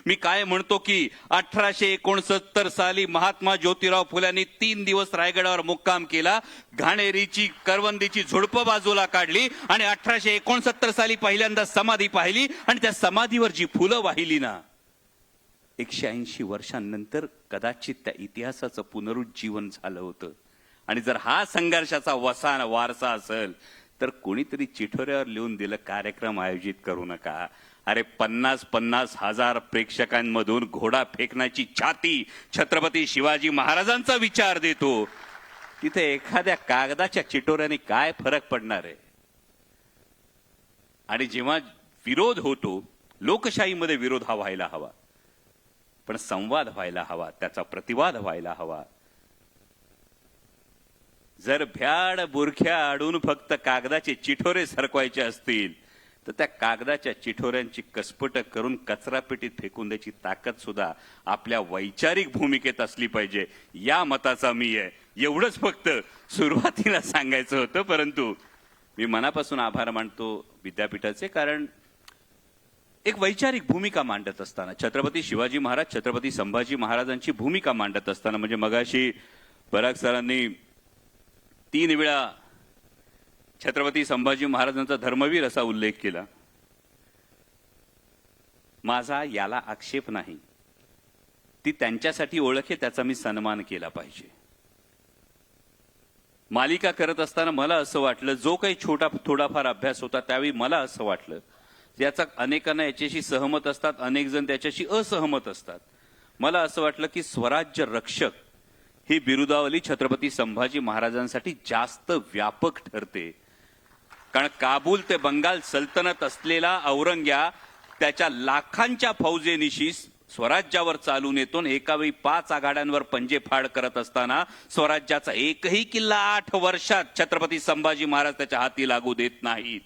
मी काय म्हणतो की 1869 साली महात्मा ज्योतिराव फुल्यांनी 3 दिवस रायगडावर मुक्काम केला, घाणेरीची करवंदीची झुडपं बाजूला काढली आणि 1869 साली पहिल्यांदा समाधी पाहिली आणि त्या समाधीवर जी फुलं वाहिली ना, 180 वर्षांनंतर कदाचित त्या इतिहासाचं पुनरुज्जीवन झालं होतं. आणि जर हा संघर्षाचा वारसा असेल तर कोणीतरी चिठोऱ्यावर लिहून दिलं कार्यक्रम आयोजित करू नका. अरे 50-50 हजार प्रेक्षकांमधून घोडा फेकण्याची छाती छत्रपती शिवाजी महाराजांचा विचार देतो. तिथे एखाद्या कागदाच्या चिठोऱ्याने काय फरक पडणार आहे? आणि जेव्हा विरोध होतो, लोकशाहीमध्ये विरोध हा व्हायला हवा, पण संवाद व्हायला हवा, त्याचा प्रतिवाद व्हायला हवा. जर भ्याड बुरख्या आडून फक्त कागदाचे चिठोरे सरकवायचे असतील तर त्या कागदाच्या चिठोऱ्यांची कसपट करून कचरापेटीत फेकून द्यायची ताकद सुद्धा आपल्या वैचारिक भूमिकेत असली पाहिजे, या मताचा मी आहे. एवढंच फक्त सुरुवातीला सांगायचं होतं. परंतु मी मनापासून आभार मानतो विद्यापीठाचे, कारण एक वैचारिक भूमिका मांडत असताना, छत्रपती शिवाजी महाराज छत्रपती संभाजी महाराजांची भूमिका मांडत असताना, म्हणजे मगाशी पराग सरांनी 3 वेळा छत्रपती संभाजी महाराजांचा धर्मवीर असा उल्लेख केला. माझा याला आक्षेप नाही, ती त्यांच्यासाठी ओळख आहे, त्याचा मी सन्मान केला पाहिजे. मालिका करत असताना मला असं वाटलं, जो काही थोडाफार अभ्यास होता त्यावेळी मला असं वाटलं, याचा अनेकांना याच्याशी सहमत असतात, अनेक जण त्याच्याशी असहमत असतात. मला असं वाटलं की स्वराज्य रक्षक ही बिरुदावली छत्रपती संभाजी महाराजांसाठी जास्त व्यापक ठरते. कारण काबूल ते बंगाल सल्तनत असलेला औरंग्या त्याच्या लाखांच्या फौजेनिशी स्वराज्यावर चालून येतो. एकावेळी 5 आघाड्यांवर पंजेफाड करत असताना स्वराज्याचा एकही किल्ला 8 वर्षात छत्रपती संभाजी महाराज त्याच्या हाती लागू देत नाहीत.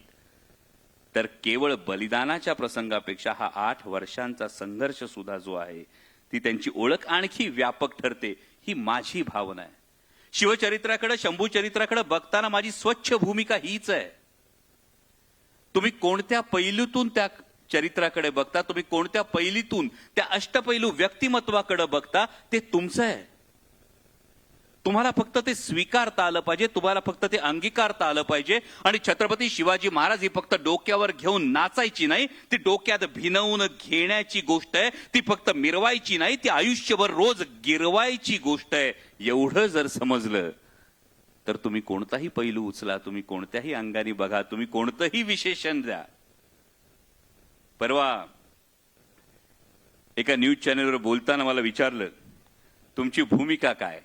तर केवळ बलिदानाच्या प्रसंगापेक्षा हा 8 वर्षांचा संघर्ष सुद्धा जो आहे, ती त्यांची ओळख आणखी व्यापक ठरते, ही माझी भावना आहे. शिवचरित्राकडे, शंभू चरित्राकडे बघताना माझी स्वच्छ भूमिका हीच आहे. तुम्ही कोणत्या पैलूतून त्या चरित्राकडे बघता, तुम्ही कोणत्या पैलीतून त्या अष्टपैलू व्यक्तिमत्वाकडे बघता, ते तुमचं आहे. तुम्हाला फक्त ते स्वीकारता आलं पाहिजे, तुम्हाला फक्त ते अंगीकारता आलं पाहिजे. आणि छत्रपती शिवाजी महाराज ही फक्त डोक्यावर घेऊन नाचायची नाही, ती डोक्यात भिनवून घेण्याची गोष्ट आहे. ती फक्त मिरवायची नाही, ती आयुष्यभर रोज गिरवायची गोष्ट आहे. एवढं जर समजलं तर तुम्ही कोणताही पैलू उचला, तुम्ही कोणत्याही अंगाने बघा, तुम्ही कोणतंही विशेषण द्या. परवा एका न्यूज चॅनलवर बोलताना मला विचारलं, तुमची भूमिका काय?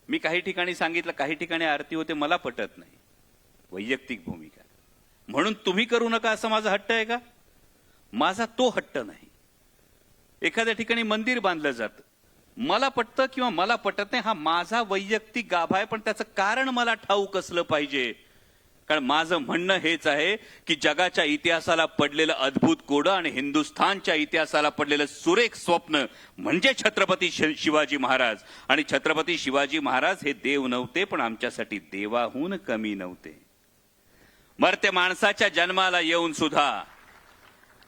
मी काही ठिकाणी सांगितलं, काही ठिकाणी आरती होते, मला पटत नाही. वैयक्तिक भूमिका म्हणून तुम्ही करू नका असं माझा हट्ट आहे का? माझा तो हट्ट नाही. एखाद्या ठिकाणी मंदिर बांधलं जातं, मला पटतं किंवा मला पटत नाही, हा माझा वैयक्तिक गाभा आहे. पण त्याचं कारण मला ठाऊक असलं पाहिजे. कारण माझं म्हणणं हेच आहे की जगाच्या इतिहासाला पडलेलं अद्भुत कोडं आणि हिंदुस्थानच्या इतिहासाला पडलेलं सुरेख स्वप्न म्हणजे छत्रपती शिवाजी महाराज. आणि छत्रपती शिवाजी महाराज हे देव नव्हते, पण आमच्यासाठी देवाहून कमी नव्हते. मर्त्य माणसाच्या जन्माला येऊन सुद्धा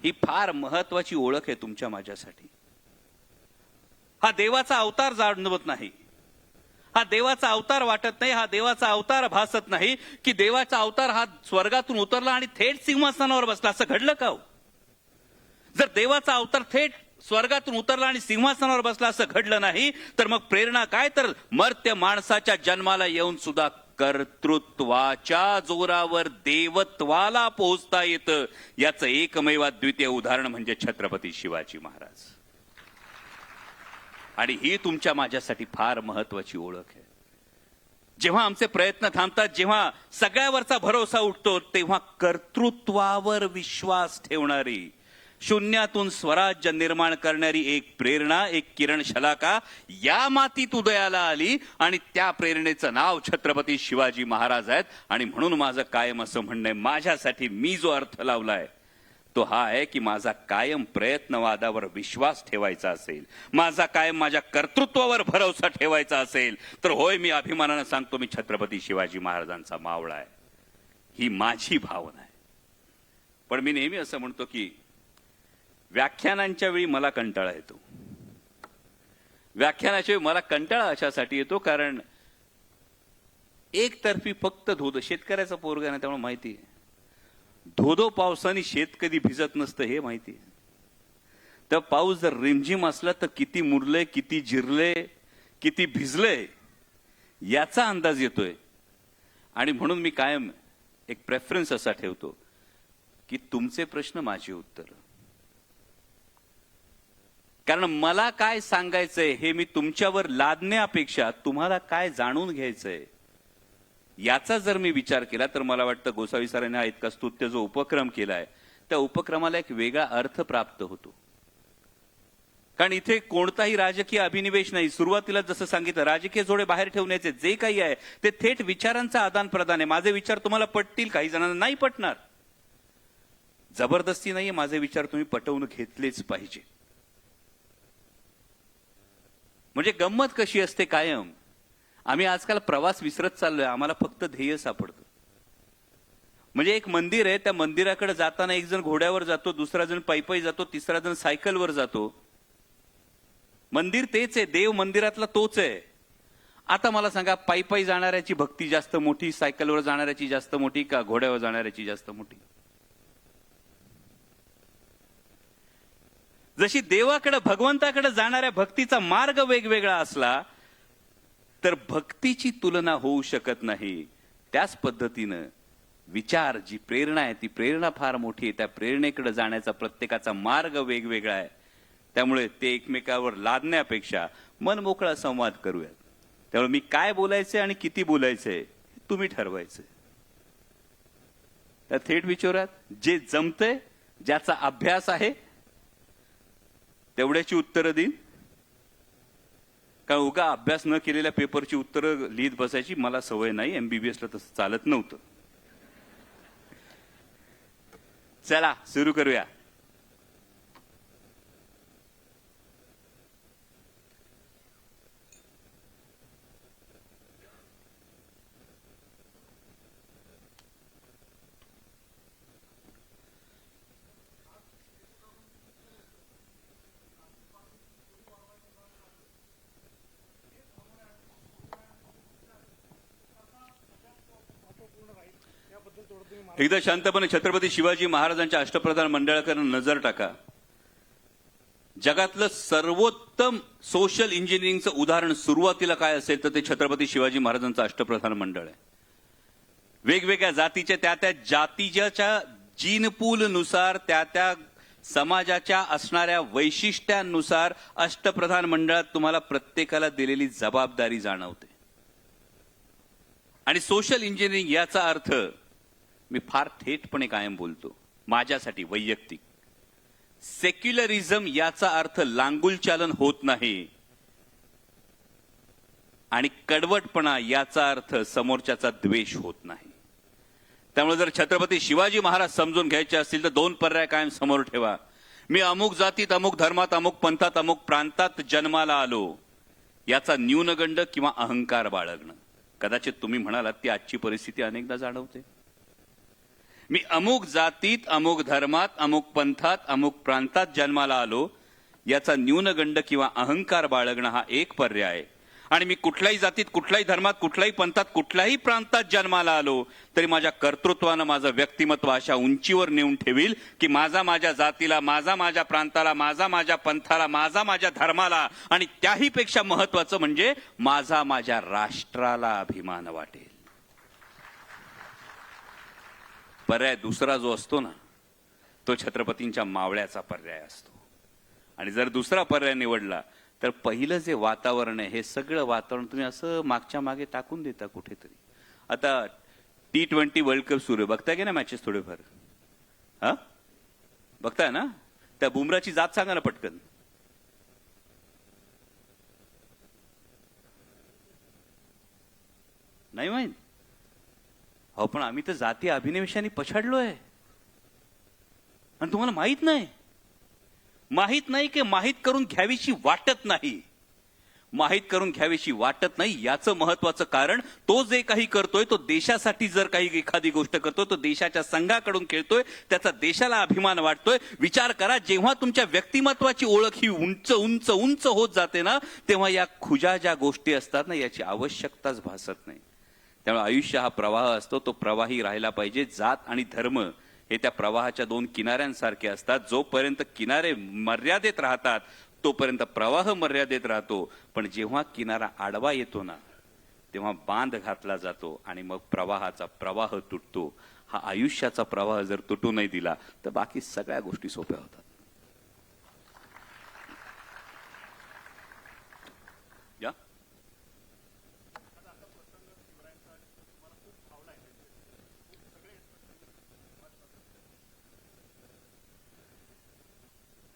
ही फार महत्वाची ओळख आहे तुमच्या माझ्यासाठी. हा देवाचा अवतार जाणवत नाही, हा देवाचा अवतार वाटत नाही, हा देवाचा अवतार भासत नाही की देवाचा अवतार हा स्वर्गातून उतरला आणि थेट सिंहासनावर बसला. असं घडलं का हो? जर देवाचा अवतार थेट स्वर्गातून उतरला आणि सिंहासनावर बसला असं घडलं नाही, तर मग प्रेरणा काय? तर मर्त्य माणसाच्या जन्माला येऊन सुद्धा कर्तृत्वाच्या जोरावर देवत्वाला पोहोचता येतं. याचं एकमेव अद्वितीय उदाहरण म्हणजे छत्रपती शिवाजी महाराज. आणि ही तुमच्या माझ्यासाठी फार महत्वाची ओळख आहे. जेव्हा आमचे प्रयत्न थांबतात, जेव्हा सगळ्यावरचा भरोसा उठतो, तेव्हा कर्तृत्वावर विश्वास ठेवणारी, शून्यातून स्वराज्य निर्माण करणारी एक प्रेरणा, एक किरण शलाका या मातीत उदयाला आली. आणि त्या प्रेरणेचं नाव छत्रपती शिवाजी महाराज आहेत. आणि म्हणून माझं कायम असं म्हणणं आहे, माझ्यासाठी मी जो अर्थ लावलाय तो हा आहे की माझा कायम प्रयत्नवादावर विश्वास ठेवायचा असेल, माझा कायम माझ्या कर्तृत्वावर भरोसा ठेवायचा असेल, तर होय, मी अभिमानानं सांगतो, मी छत्रपती शिवाजी महाराजांचा मावळा आहे. ही माझी भावना आहे. पण मी नेहमी असं म्हणतो की व्याख्यानांच्या वेळी मला कंटाळा येतो. व्याख्यानाच्या वेळी मला कंटाळा अशासाठी येतो कारण एकतर्फी फक्त धोधो, शेतकऱ्याचा पोरगा नाही त्यामुळे माहिती आहे, धोधो पावसाने शेत कधी भिजत नसतं हे माहिती आहे. तर पाऊस जर रिमझिम असला तर किती मुरलंय, किती जिरलंय, किती भिजलंय याचा अंदाज येतोय. आणि म्हणून मी कायम एक प्रेफरन्स असा ठेवतो की तुमचे प्रश्न माझी उत्तर, कारण मला काय सांगायचंय हे मी तुमच्यावर लादण्यापेक्षा तुम्हाला काय जाणून घ्यायचंय याचा जर मी विचार केला तर मला वाटतं गोसावी सरांनी हा इतका स्तुत्य जो उपक्रम केलाय त्या उपक्रमाला एक वेगळा अर्थ प्राप्त होतो. कारण इथे कोणताही राजकीय अभिनिवेश नाही. सुरुवातीला जसं सांगितलं, राजकीय जोडे बाहेर ठेवण्याचे जे काही आहे ते थेट विचारांचा आदान प्रदान आहे. माझे विचार तुम्हाला पटतील, काही जणांना नाही पटणार. जबरदस्ती नाहीये, माझे विचार तुम्ही पटवून घेतलेच पाहिजे. म्हणजे गंमत कशी असते कायम, आम्ही आजकाल प्रवास विसरत चाललोय, आम्हाला फक्त ध्येय सापडतं. म्हणजे एक मंदिर आहे, त्या मंदिराकडे जाताना एक जण घोड्यावर जातो, दुसरा जण पायी जातो, तिसरा जण सायकलवर जातो. मंदिर तेच आहे, देव मंदिरातला तोच आहे. आता मला सांगा, पायी जाणाऱ्याची भक्ती जास्त मोठी, सायकलवर जाणाऱ्याची जास्त मोठी का घोड्यावर जाणाऱ्याची जास्त मोठी? जशी देवाकडे भगवंताकडे जाणाऱ्या भक्तीचा मार्ग वेगवेगळा असला तर भक्तीची तुलना होऊ शकत नाही. त्याच पद्धतीनं विचार, जी प्रेरणा आहे ती प्रेरणा फार मोठी आहे. त्या प्रेरणेकडे जाण्याचा प्रत्येकाचा मार्ग वेगवेगळा आहे. त्यामुळे ते एकमेकावर लादण्यापेक्षा मन मोकळा संवाद करूयात. त्यामुळे मी काय बोलायचंय आणि किती बोलायचंय तुम्ही ठरवायचंय. त्या थेट विचारात जे जमतंय, ज्याचा अभ्यास आहे तेवढ्याची उत्तरं देईन. कारण उगा अभ्यास न केलेल्या पेपरची उत्तरं लिहित बसायची मला सवय नाही. एमबीबीएसला तसं चालत नव्हतं. चला सुरू करूया. एकदा शांतपणे छत्रपती शिवाजी महाराजांच्या अष्टप्रधान मंडळाकडे नजर टाका. जगातलं सर्वोत्तम सोशल इंजिनिअरिंगचं उदाहरण सुरुवातीला काय असेल तर ते छत्रपती शिवाजी महाराजांचं अष्टप्रधान मंडळ आहे. वेगवेगळ्या जातीच्या त्या जातीच्या जीनपूलनुसार त्या समाजाच्या असणाऱ्या वैशिष्ट्यांनुसार अष्टप्रधान मंडळात तुम्हाला प्रत्येकाला दिलेली जबाबदारी जाणवते. आणि सोशल इंजिनिअरिंग याचा अर्थ मी फार थेटपणे कायम बोलतो, माझ्यासाठी वैयक्तिक सेक्युलरिझम याचा अर्थ लांगुलचालन होत नाही. आणि कडवटपणा याचा अर्थ समोरच्याचा द्वेष होत नाही. त्यामुळे जर छत्रपती शिवाजी महाराज समजून घ्यायचे असतील तर दोन पर्याय कायम समोर ठेवा. मी अमुक जातीत, अमुक धर्मात, अमुक पंथात, अमुक प्रांतात जन्माला आलो याचा न्यूनगंड किंवा अहंकार बाळगणं. कदाचित तुम्ही म्हणालात ती आजची परिस्थिती अनेकदा जाणवते. मी अमुक जातीत, अमुक धर्मात, अमुक पंथात, अमुक प्रांतात जन्माला आलो याचा न्यूनगंड किंवा अहंकार बाळगणं हा एक पर्याय आहे. आणि मी कुठल्याही जातीत, कुठल्याही धर्मात, कुठल्याही पंथात, कुठल्याही प्रांतात जन्माला आलो तरी माझ्या कर्तृत्वानं माझं व्यक्तिमत्व अशा उंचीवर नेऊन ठेवील की माझा माझ्या जातीला, माझा माझ्या प्रांताला, माझा माझ्या पंथाला, माझा माझ्या धर्माला आणि त्याहीपेक्षा महत्वाचं म्हणजे माझा माझ्या राष्ट्राला अभिमान वाटेल. पर्याय दुसरा जो असतो ना तो छत्रपतींच्या मावळ्याचा पर्याय असतो. आणि जर दुसरा पर्याय निवडला तर पहिलं जे वातावरण आहे हे सगळं वातावरण तुम्ही असं मागच्या मागे टाकून देता कुठेतरी. आता T20 वर्ल्ड कप सुरू आहे, बघताय की ना मॅचेस थोडेफार? हा बघताय ना? त्या बुमराची जात सांगा ना पटकन. नाही माहित? हो, पण आम्ही तर जाती अभिनिवेशाने पछाडलोय आणि तुम्हाला माहित नाही. माहित नाही की माहित करून घ्यावीशी वाटत नाही. माहीत करून घ्यावीशी वाटत नाही. याचं महत्वाचं कारण तो जे काही करतोय तो देशासाठी, जर काही एखादी गोष्ट करतोय तो देशाच्या संघाकडून खेळतोय, त्याचा देशाला अभिमान वाटतोय. विचार करा, जेव्हा तुमच्या व्यक्तिमत्वाची ओळख ही उंच उंच उंच होत जाते ना, तेव्हा या खुजा ज्या गोष्टी असतात ना, याची आवश्यकताच भासत नाही. त्यामुळे आयुष्य हा प्रवाह असतो, तो प्रवाही राहिला पाहिजे. जात आणि धर्म हे त्या प्रवाहाच्या दोन किनाऱ्यांसारखे असतात. जोपर्यंत किनारे मर्यादेत राहतात तोपर्यंत प्रवाह मर्यादेत राहतो. पण जेव्हा किनारा आडवा येतो ना, तेव्हा बांध घातला जातो आणि मग प्रवाहाचा प्रवाह तुटतो. हा आयुष्याचा प्रवाह जर तुटू नाही दिला तर बाकी सगळ्या गोष्टी सोप्या होतात. या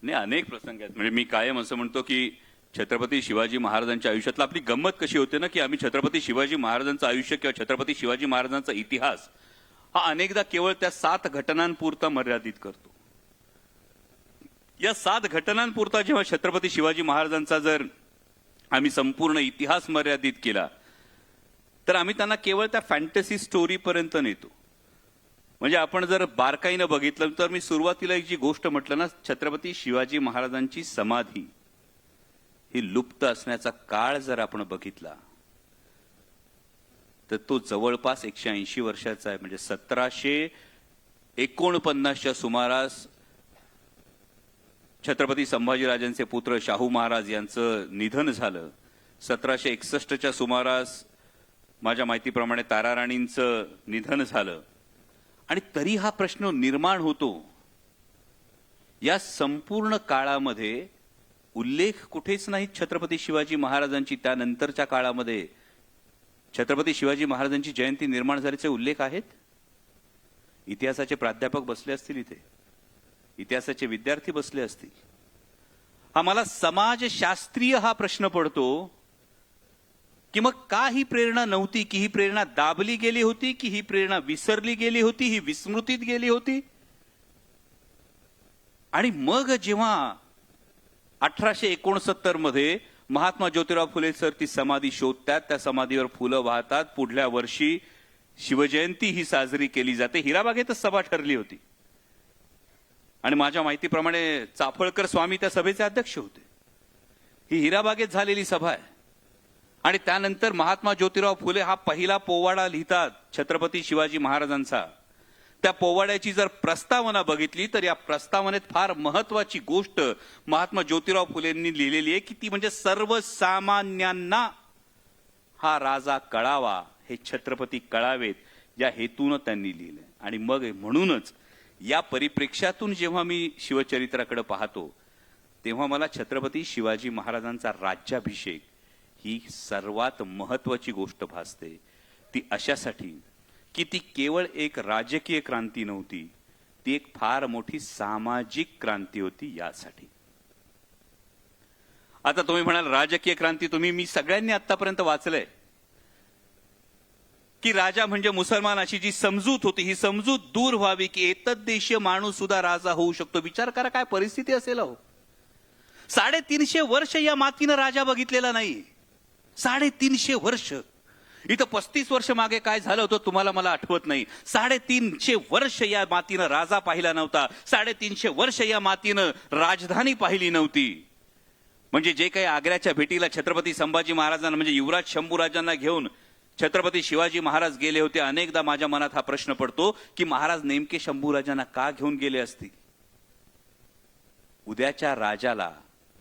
नाही, अनेक प्रसंग आहेत. म्हणजे मी कायम असं म्हणतो की छत्रपती शिवाजी महाराजांच्या आयुष्यातला आपली गंमत कशी होते ना, की आम्ही छत्रपती शिवाजी महाराजांचं आयुष्य किंवा छत्रपती शिवाजी महाराजांचा इतिहास हा अनेकदा केवळ त्या 7 घटनांपुरता मर्यादित करतो. या 7 घटनांपुरता जेव्हा छत्रपती शिवाजी महाराजांचा जर आम्ही संपूर्ण इतिहास मर्यादित केला तर आम्ही त्यांना केवळ त्या फॅन्टसी स्टोरी पर्यंत नेतो. म्हणजे आपण जर बारकाईनं बघितलं तर मी सुरुवातीला एक जी गोष्ट म्हटलं ना, छत्रपती शिवाजी महाराजांची समाधी ही लुप्त असण्याचा काळ जर आपण बघितला तर तो जवळपास 180 वर्षाचा आहे. म्हणजे 1749च्या सुमारास छत्रपती संभाजीराजांचे पुत्र शाहू महाराज यांचं निधन झालं. 1761च्या सुमारास माझ्या माहितीप्रमाणे ताराराणींचं निधन झालं. आणि तरी हा प्रश्न निर्माण होतो, या संपूर्ण काळामध्ये उल्लेख कुठेच नाही छत्रपती शिवाजी महाराजांची. त्यानंतरच्या काळामध्ये छत्रपती शिवाजी महाराजांची जयंती निर्माण झाल्याचे उल्लेख आहेत. इतिहासाचे प्राध्यापक बसले असतील इथे, इतिहासाचे विद्यार्थी बसले असतील. हा मला समाजशास्त्रीय हा प्रश्न पडतो की मग का ही प्रेरणा नव्हती, की ही प्रेरणा दाबली गेली होती, की ही प्रेरणा विसरली गेली होती, ही विस्मृतीत गेली होती. आणि मग जेव्हा 1869 मध्ये महात्मा ज्योतिराव फुले सर ती समाधी शोधतात, त्या समाधीवर फुलं वाहतात, पुढल्या वर्षी शिवजयंती ही साजरी केली जाते. हिराबागेतच सभा ठरली होती आणि माझ्या माहितीप्रमाणे चाफळकर स्वामी त्या सभेचे अध्यक्ष होते. ही हिराबागेत झालेली सभा आहे. आणि त्यानंतर महात्मा ज्योतिराव फुले हा पहिला पोवाडा लिहितात छत्रपती शिवाजी महाराजांचा. त्या पोवाड्याची जर प्रस्तावना बघितली तर या प्रस्तावनेत फार महत्वाची गोष्ट महात्मा ज्योतिराव फुलेंनी लिहिलेली आहे की ती म्हणजे सर्वसामान्यांना हा राजा कळावा, हे छत्रपती कळावेत, या हेतून त्यांनी लिहिलं. आणि मग म्हणूनच या परिप्रेक्ष्यातून जेव्हा मी शिवचरित्राकडे पाहतो तेव्हा मला छत्रपती शिवाजी महाराजांचा राज्याभिषेक ही सर्वात महत्वाची गोष्ट भासते. ती अशासाठी की ती केवळ एक राजकीय क्रांती नव्हती, ती एक फार मोठी सामाजिक क्रांती होती. यासाठी आता तुम्ही म्हणाल राजकीय क्रांती, मी सगळ्यांनी आतापर्यंत वाचलंय की राजा म्हणजे मुसलमान, अशी जी समजूत होती ही समजूत दूर व्हावी की एतद्देशीय माणूस सुद्धा राजा होऊ शकतो. विचार करा काय परिस्थिती असेल. हो, 350 वर्ष या मातीनं राजा बघितलेला नाही. 350 वर्ष. इथं 35 वर्ष मागे काय झालं होतं तुम्हाला मला आठवत नाही. 350 वर्ष या मातीनं राजा पाहिला नव्हता. 350 वर्ष या मातीनं राजधानी पाहिली नव्हती. म्हणजे जे काही आग्र्याच्या भेटीला छत्रपती संभाजी महाराजांना म्हणजे युवराज शंभूराजांना घेऊन छत्रपती शिवाजी महाराज गेले होते, अनेकदा माझ्या मनात हा प्रश्न पडतो की महाराज नेमके शंभूराजांना का घेऊन गेले असतील. उद्याच्या राजाला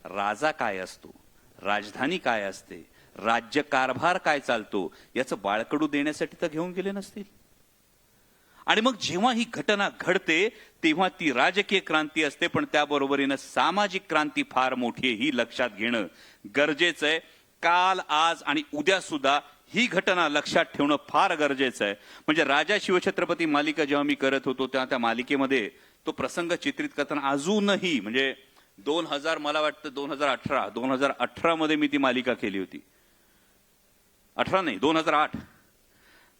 राजा काय असतो, राजधानी काय असते, राज्य कारभार काय चालतो, याचं बाळकडू देण्यासाठी तर घेऊन गेले नसतील. आणि मग जेव्हा ही घटना घडते तेव्हा ती राजकीय क्रांती असते, पण त्याबरोबरीनं सामाजिक क्रांती फार मोठी आहे ही लक्षात घेणं गरजेचं आहे. काल, आज आणि उद्या सुद्धा ही घटना लक्षात ठेवणं फार गरजेचं आहे. म्हणजे राजा शिवछत्रपती मालिका जेव्हा मी करत होतो तेव्हा त्या मालिकेमध्ये तो प्रसंग चित्रित करताना अजूनही म्हणजे 2000 मला वाटतं 2018 मध्ये मी ती मालिका केली होती.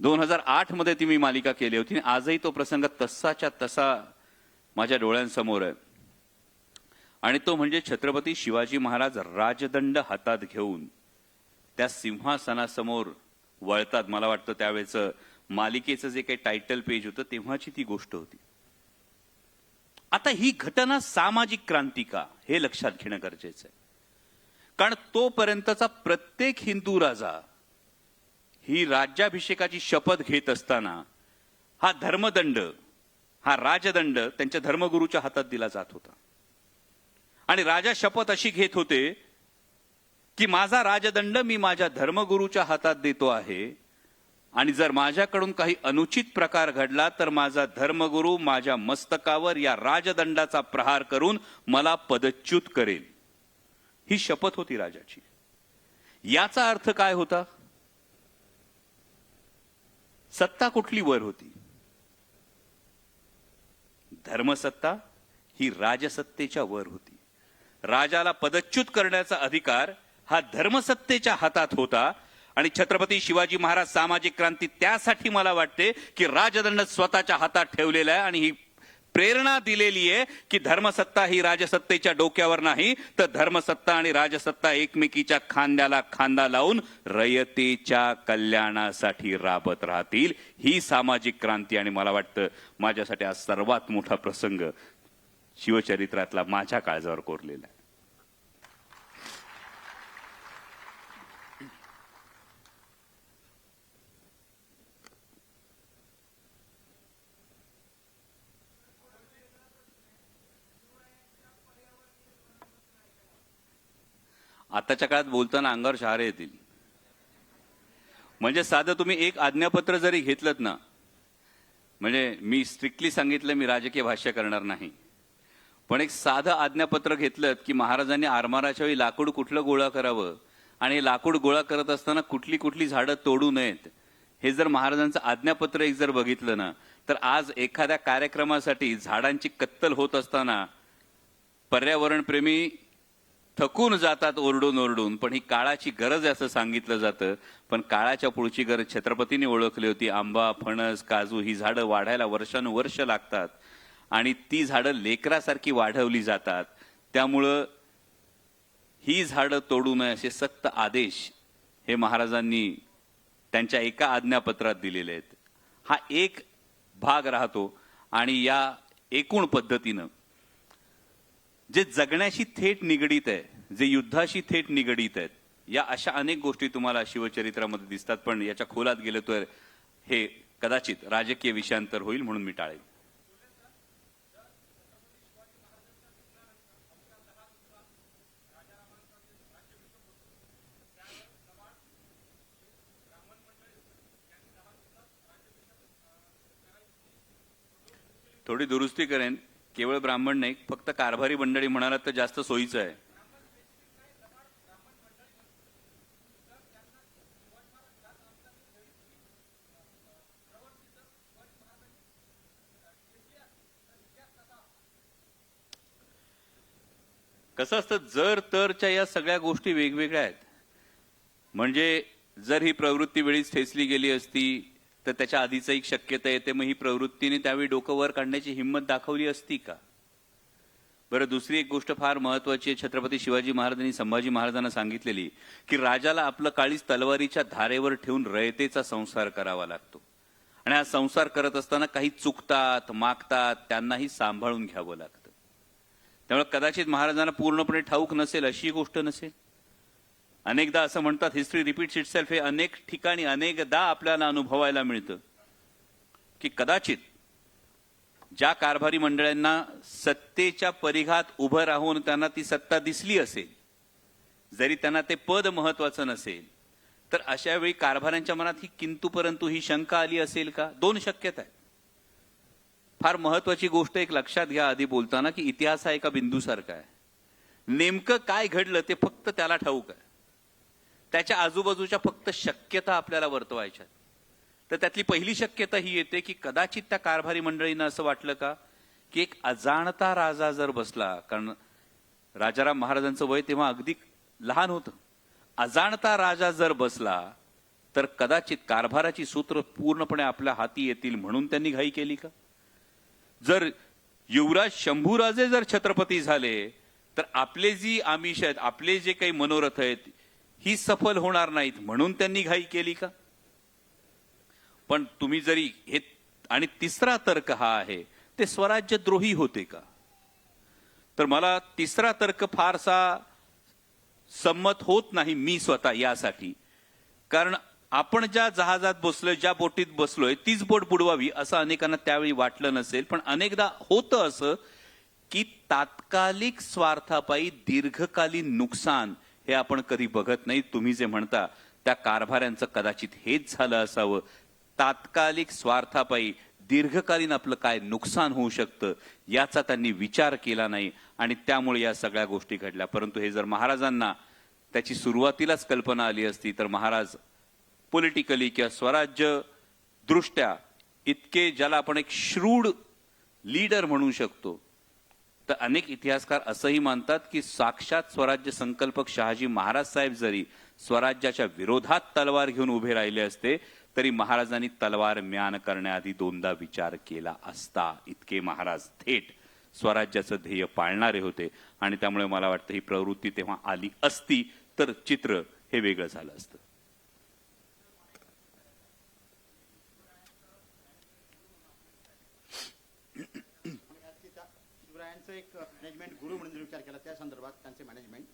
2008 मध्ये ती मी मालिका केली होती. आजही तो प्रसंग तसाच्या तसा माझ्या डोळ्यांसमोर आहे. आणि तो म्हणजे छत्रपती शिवाजी महाराज राजदंड हातात घेऊन त्या सिंहासनासमोर वळतात. मला वाटतं त्यावेळेचं मालिकेचं जे काही टायटल पेज होतं तेव्हाची ती गोष्ट होती. आता ही घटना सामाजिक क्रांती का, हे लक्षात घेणं गरजेचं आहे. कारण तोपर्यंतचा प्रत्येक हिंदू राजा ही राज्याभिषेकाची शपथ घेत असताना हा धर्मदंड, हा राजदंड त्यांच्या धर्मगुरूच्या हातात दिला जात होता. आणि राजा शपथ अशी घेत होते की माझा राजदंड मी माझ्या धर्मगुरूच्या हातात देतो आहे, आणि जर माझ्याकडून काही अनुचित प्रकार घडला तर माझा धर्मगुरू माझ्या मस्तकावर या राजदंडाचा प्रहार करून मला पदच्युत करेल. ही शपथ होती राजाची. याचा अर्थ काय होता? सत्ता कुठली वर होती? धर्मसत्ता ही राजसत्तेच्या वर होती. राजाला पदच्युत करण्याचा अधिकार हा धर्मसत्तेच्या हातात होता. आणि छत्रपती शिवाजी महाराज सामाजिक क्रांती त्यासाठी मला वाटते की राजदंड स्वतःच्या हातात ठेवलेला आहे आणि ही प्रेरणा दिलेली आहे की धर्मसत्ता ही राजसत्तेच्या डोक्यावर नाही, तर धर्मसत्ता आणि राजसत्ता एकमेकीच्या खांद्याला खांदा लावून रयतेच्या कल्याणासाठी राबत राहतील. ही सामाजिक क्रांती. आणि मला वाटतं माझ्यासाठी आज सर्वात मोठा प्रसंग शिवचरित्रातला माझ्या काळजावर कोरलेला आहे. आताच्या काळात बोलताना अंगावर शहारे येतील. म्हणजे साधं तुम्ही एक आज्ञापत्र जरी घेतलं ना, म्हणजे मी स्ट्रिक्टली सांगितलं मी राजकीय भाष्य करणार नाही, पण एक साधं आज्ञापत्र घेतलं की महाराजांनी आरमाराच्या वेळी लाकूड कुठलं गोळा करावं आणि हे लाकूड गोळा करत असताना कुठली कुठली झाडं तोडू नयेत, हे जर महाराजांचं आज्ञापत्र एक जर बघितलं ना, तर आज एखाद्या कार्यक्रमासाठी झाडांची कत्तल होत असताना पर्यावरणप्रेमी थकून जातात ओरडून ओरडून, पण ही काळाची गरज आहे असं सांगितलं जातं. पण काळाच्या पुढची गरज छत्रपतींनी ओळखली होती. आंबा, फणस, काजू ही झाडं वाढायला वर्षानुवर्ष लागतात आणि ती झाडं लेकरासारखी वाढवली जातात. त्यामुळं ही झाडं तोडू नये असे सक्त आदेश हे महाराजांनी त्यांच्या एका आज्ञापत्रात दिलेले आहेत. हा एक भाग राहतो. आणि या एकूण पद्धतीनं जे जगण्याशी थेट निगडीत आहे, जे युद्धाशी थेट निगडीत आहेत, या अशा अनेक गोष्टी तुम्हाला शिवचरित्रामध्ये दिसतात. पण याच्या खोलात गेलं तर हे कदाचित राजकीय विषयांतर होईल, म्हणून मी टाळेल. थोडी दुरुस्ती करेन. केवळ ब्राह्मण नाही, फक्त कारभारी मंडळी म्हणाला तर जास्त सोयीचं आहे. कसं असतं, जर तरच्या या सगळ्या गोष्टी वेगवेगळ्या आहेत. म्हणजे जर ही प्रवृत्ती वेळीच ठेचली गेली असती तर त्याच्या आधीच एक शक्यता येते, मग ही प्रवृत्तीने त्यावेळी डोकं वर काढण्याची हिंमत दाखवली असती का? बरं, दुसरी एक गोष्ट फार महत्वाची आहे. छत्रपती शिवाजी महाराजांनी संभाजी महाराजांना सांगितलेली की राजाला आपलं काळीज तलवारीच्या धारेवर ठेवून रयतेचा संसार करावा लागतो. आणि हा संसार करत असताना काही चुकतात, मागतात, त्यांनाही सांभाळून घ्यावं लागतं. त्यामुळे कदाचित महाराजांना पूर्णपणे ठाऊक नसेल अशी गोष्ट नसेल. अनेकदा असं म्हणतात, हिस्ट्री रिपीट्स इटसेल्फ. हे अनेक ठिकाणी अनेकदा आपल्याला अनुभवायला मिळतं की कदाचित ज्या कारभारी मंडळांना सत्तेच्या परिघात उभं राहून त्यांना ती सत्ता दिसली असेल, जरी त्यांना ते पद महत्वाचं नसेल, तर अशा वेळी कारभाऱ्यांच्या मनात ही किंतु परंतु ही शंका आली असेल का? दोन शक्यता आहेत. फार महत्वाची गोष्ट एक लक्षात घ्या आधी बोलताना, की इतिहास हा एका बिंदूसारखा आहे. नेमकं काय घडलं ते फक्त त्याला ठाऊक आहे. त्याच्या आजूबाजूच्या फक्त शक्यता आपल्याला वर्तवायच्या. तर त्यातली पहिली शक्यता ही येते की कदाचित त्या कारभारी मंडळींना असं वाटलं का की एक अजाणता राजा जर बसला, कारण राजाराम महाराजांचं वय तेव्हा अगदी लहान होतं, अजाणता राजा जर बसला तर कदाचित कारभाराची सूत्र पूर्णपणे आपल्या हाती येतील म्हणून त्यांनी घाई केली का? जर युवराज शंभूराजे जर छत्रपती झाले तर आपले जी आमिष आहेत, आपले जे काही मनोरथ आहेत, ही सफल होणार नाहीत म्हणून त्यांनी घाई केली का? पण तुम्ही जरी हे, आणि तिसरा तर्क हा आहे, ते स्वराज्यद्रोही होते का? तर मला तिसरा तर्क फारसा संमत होत नाही मी स्वतः यासाठी. कारण आपण ज्या जहाजात बसलोय, ज्या बोटीत बसलोय, तीच बोट बुडवावी असं अनेकांना त्यावेळी वाटलं नसेल. पण अनेकदा होतं असं की तात्कालिक स्वार्थापायी दीर्घकालीन नुकसान हे आपण कधी बघत नाही. तुम्ही जे म्हणता त्या कारभाऱ्यांचं कदाचित हेच झालं असावं. तात्कालिक स्वार्थापायी दीर्घकालीन आपलं काय नुकसान होऊ शकतं याचा त्यांनी विचार केला नाही आणि त्यामुळे या सगळ्या गोष्टी घडल्या. परंतु हे जर महाराजांना त्याची सुरुवातीलाच कल्पना आली असती तर महाराज पॉलिटिकली किंवा स्वराज्य दृष्ट्या इतके, ज्याला आपण एक श्रूड लीडर म्हणू शकतो, तर अनेक इतिहासकार असंही मानतात की साक्षात स्वराज्य संकल्पक शहाजी महाराज साहेब जरी स्वराज्याच्या विरोधात तलवार घेऊन उभे राहिले असते तरी महाराजांनी तलवार म्यान करण्याआधी दोनदा विचार केला असता. इतके महाराज थेट स्वराज्याचं ध्येय पाळणारे होते आणि त्यामुळे मला वाटतं ही प्रवृत्ती तेव्हा आली असती तर चित्र हे वेगळं झालं असतं. शिवरायांचं एक मॅनेजमेंट गुरु म्हणून विचार केला त्या संदर्भात त्यांचे मॅनेजमेंट.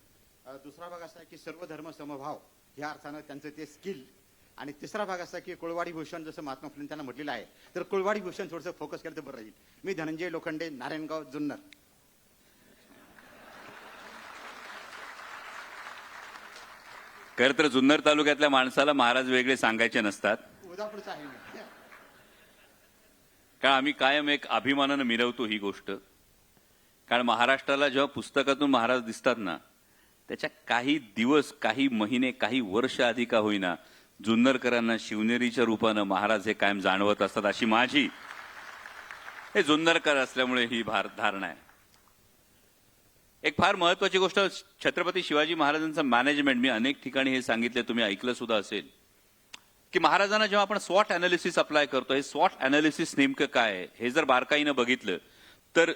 दुसरा भाग असा आहे की सर्व धर्म समभाव ह्या अर्थानं त्यांचं ते स्किल. आणि तिसरा भाग असा की कुळवाडी भूषण, जसं महात्मा फुले त्यांना म्हटलेलं आहे, तर कुळवाडी भूषण थोडंसं फोकस केलं तर बरं राहील. मी धनंजय लोखंडे, नारायणगाव, जुन्नर. खरं तर जुन्नर तालुक्यातल्या माणसाला महाराज वेगळे सांगायचे नसतात. उदापूरचा आहे मी. कारण आम्ही कायम एक अभिमानानं मिरवतो ही गोष्ट. कारण महाराष्ट्राला जेव्हा पुस्तकातून महाराज दिसतात ना, त्याच्या काही दिवस, काही महिने, काही वर्ष आधी का होईना जुन्नरकरांना शिवनेरीच्या रूपानं महाराज हे कायम जाणवत असतात, अशी माझी हे जुन्नरकर असल्यामुळे ही धारणा आहे. एक फार महत्वाची गोष्ट, छत्रपती शिवाजी महाराजांचं मॅनेजमेंट, मी अनेक ठिकाणी हे सांगितले, तुम्ही ऐकलं सुद्धा असेल, की महाराजांना जेव्हा आपण स्वॉट अनालिसिस अप्लाय करतो, हे स्वॉट अनालिसिस नेमकं काय आहे हे जर बारकाईनं बघितलं तर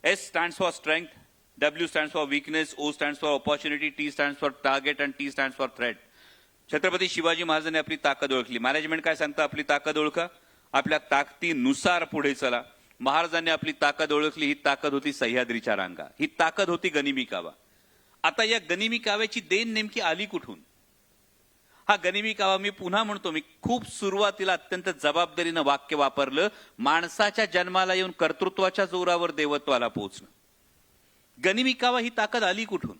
S stands for strength, W stands for weakness, O stands for opportunity, T stands for target and T stands for threat. Chhatrapati Shivaji महाराजांनी आपली ताकद ओळखली. मॅनेजमेंट काय सांगतं? आपली ताकद ओळखा, आपल्या ताकदीनुसार पुढे चला. महाराजांनी आपली ताकद ओळखली. ही ताकद होती सह्याद्रीच्या रांगा, ही ताकद होती गनिमी कावा. आता या गनिमी काव्याची देण नेमकी आली कुठून? हा गनिमी कावा, मी पुन्हा म्हणतो, मी खूप सुरुवातीला अत्यंत जबाबदारीनं वाक्य वापरलं, माणसाच्या जन्माला येऊन कर्तृत्वाच्या जोरावर देवत्वाला पोहोचणं. गनिमी कावा ही ताकद आली कुठून?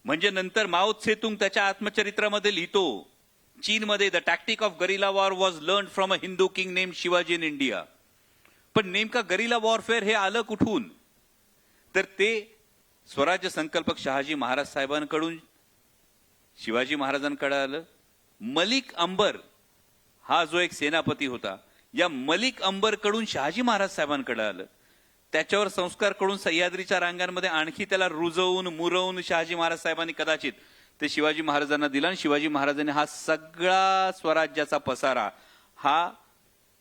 म्हणजे नंतर माओ त्से-तुंग त्याच्या आत्मचरित्रामध्ये लिहितो, चीनमध्ये the tactic of guerrilla war was learn from a Hindu king name Shivaji in India. पण नेमका गरिला वॉरफेअर हे आलं कुठून? तर ते स्वराज्य संकल्पक शहाजी महाराज साहेबांकडून शिवाजी महाराजांकडे आलं. मलिक अंबर हा जो एक सेनापती होता, या मलिक अंबर कडून शहाजी महाराज साहेबांकडे आलं. त्याच्यावर संस्कार करून सह्याद्रीच्या रांगांमध्ये आणखी त्याला रुजवून मुरवून शहाजी महाराज साहेबांनी कदाचित ते शिवाजी महाराजांना दिला आणि शिवाजी महाराजांनी हा सगळा स्वराज्याचा पसारा हा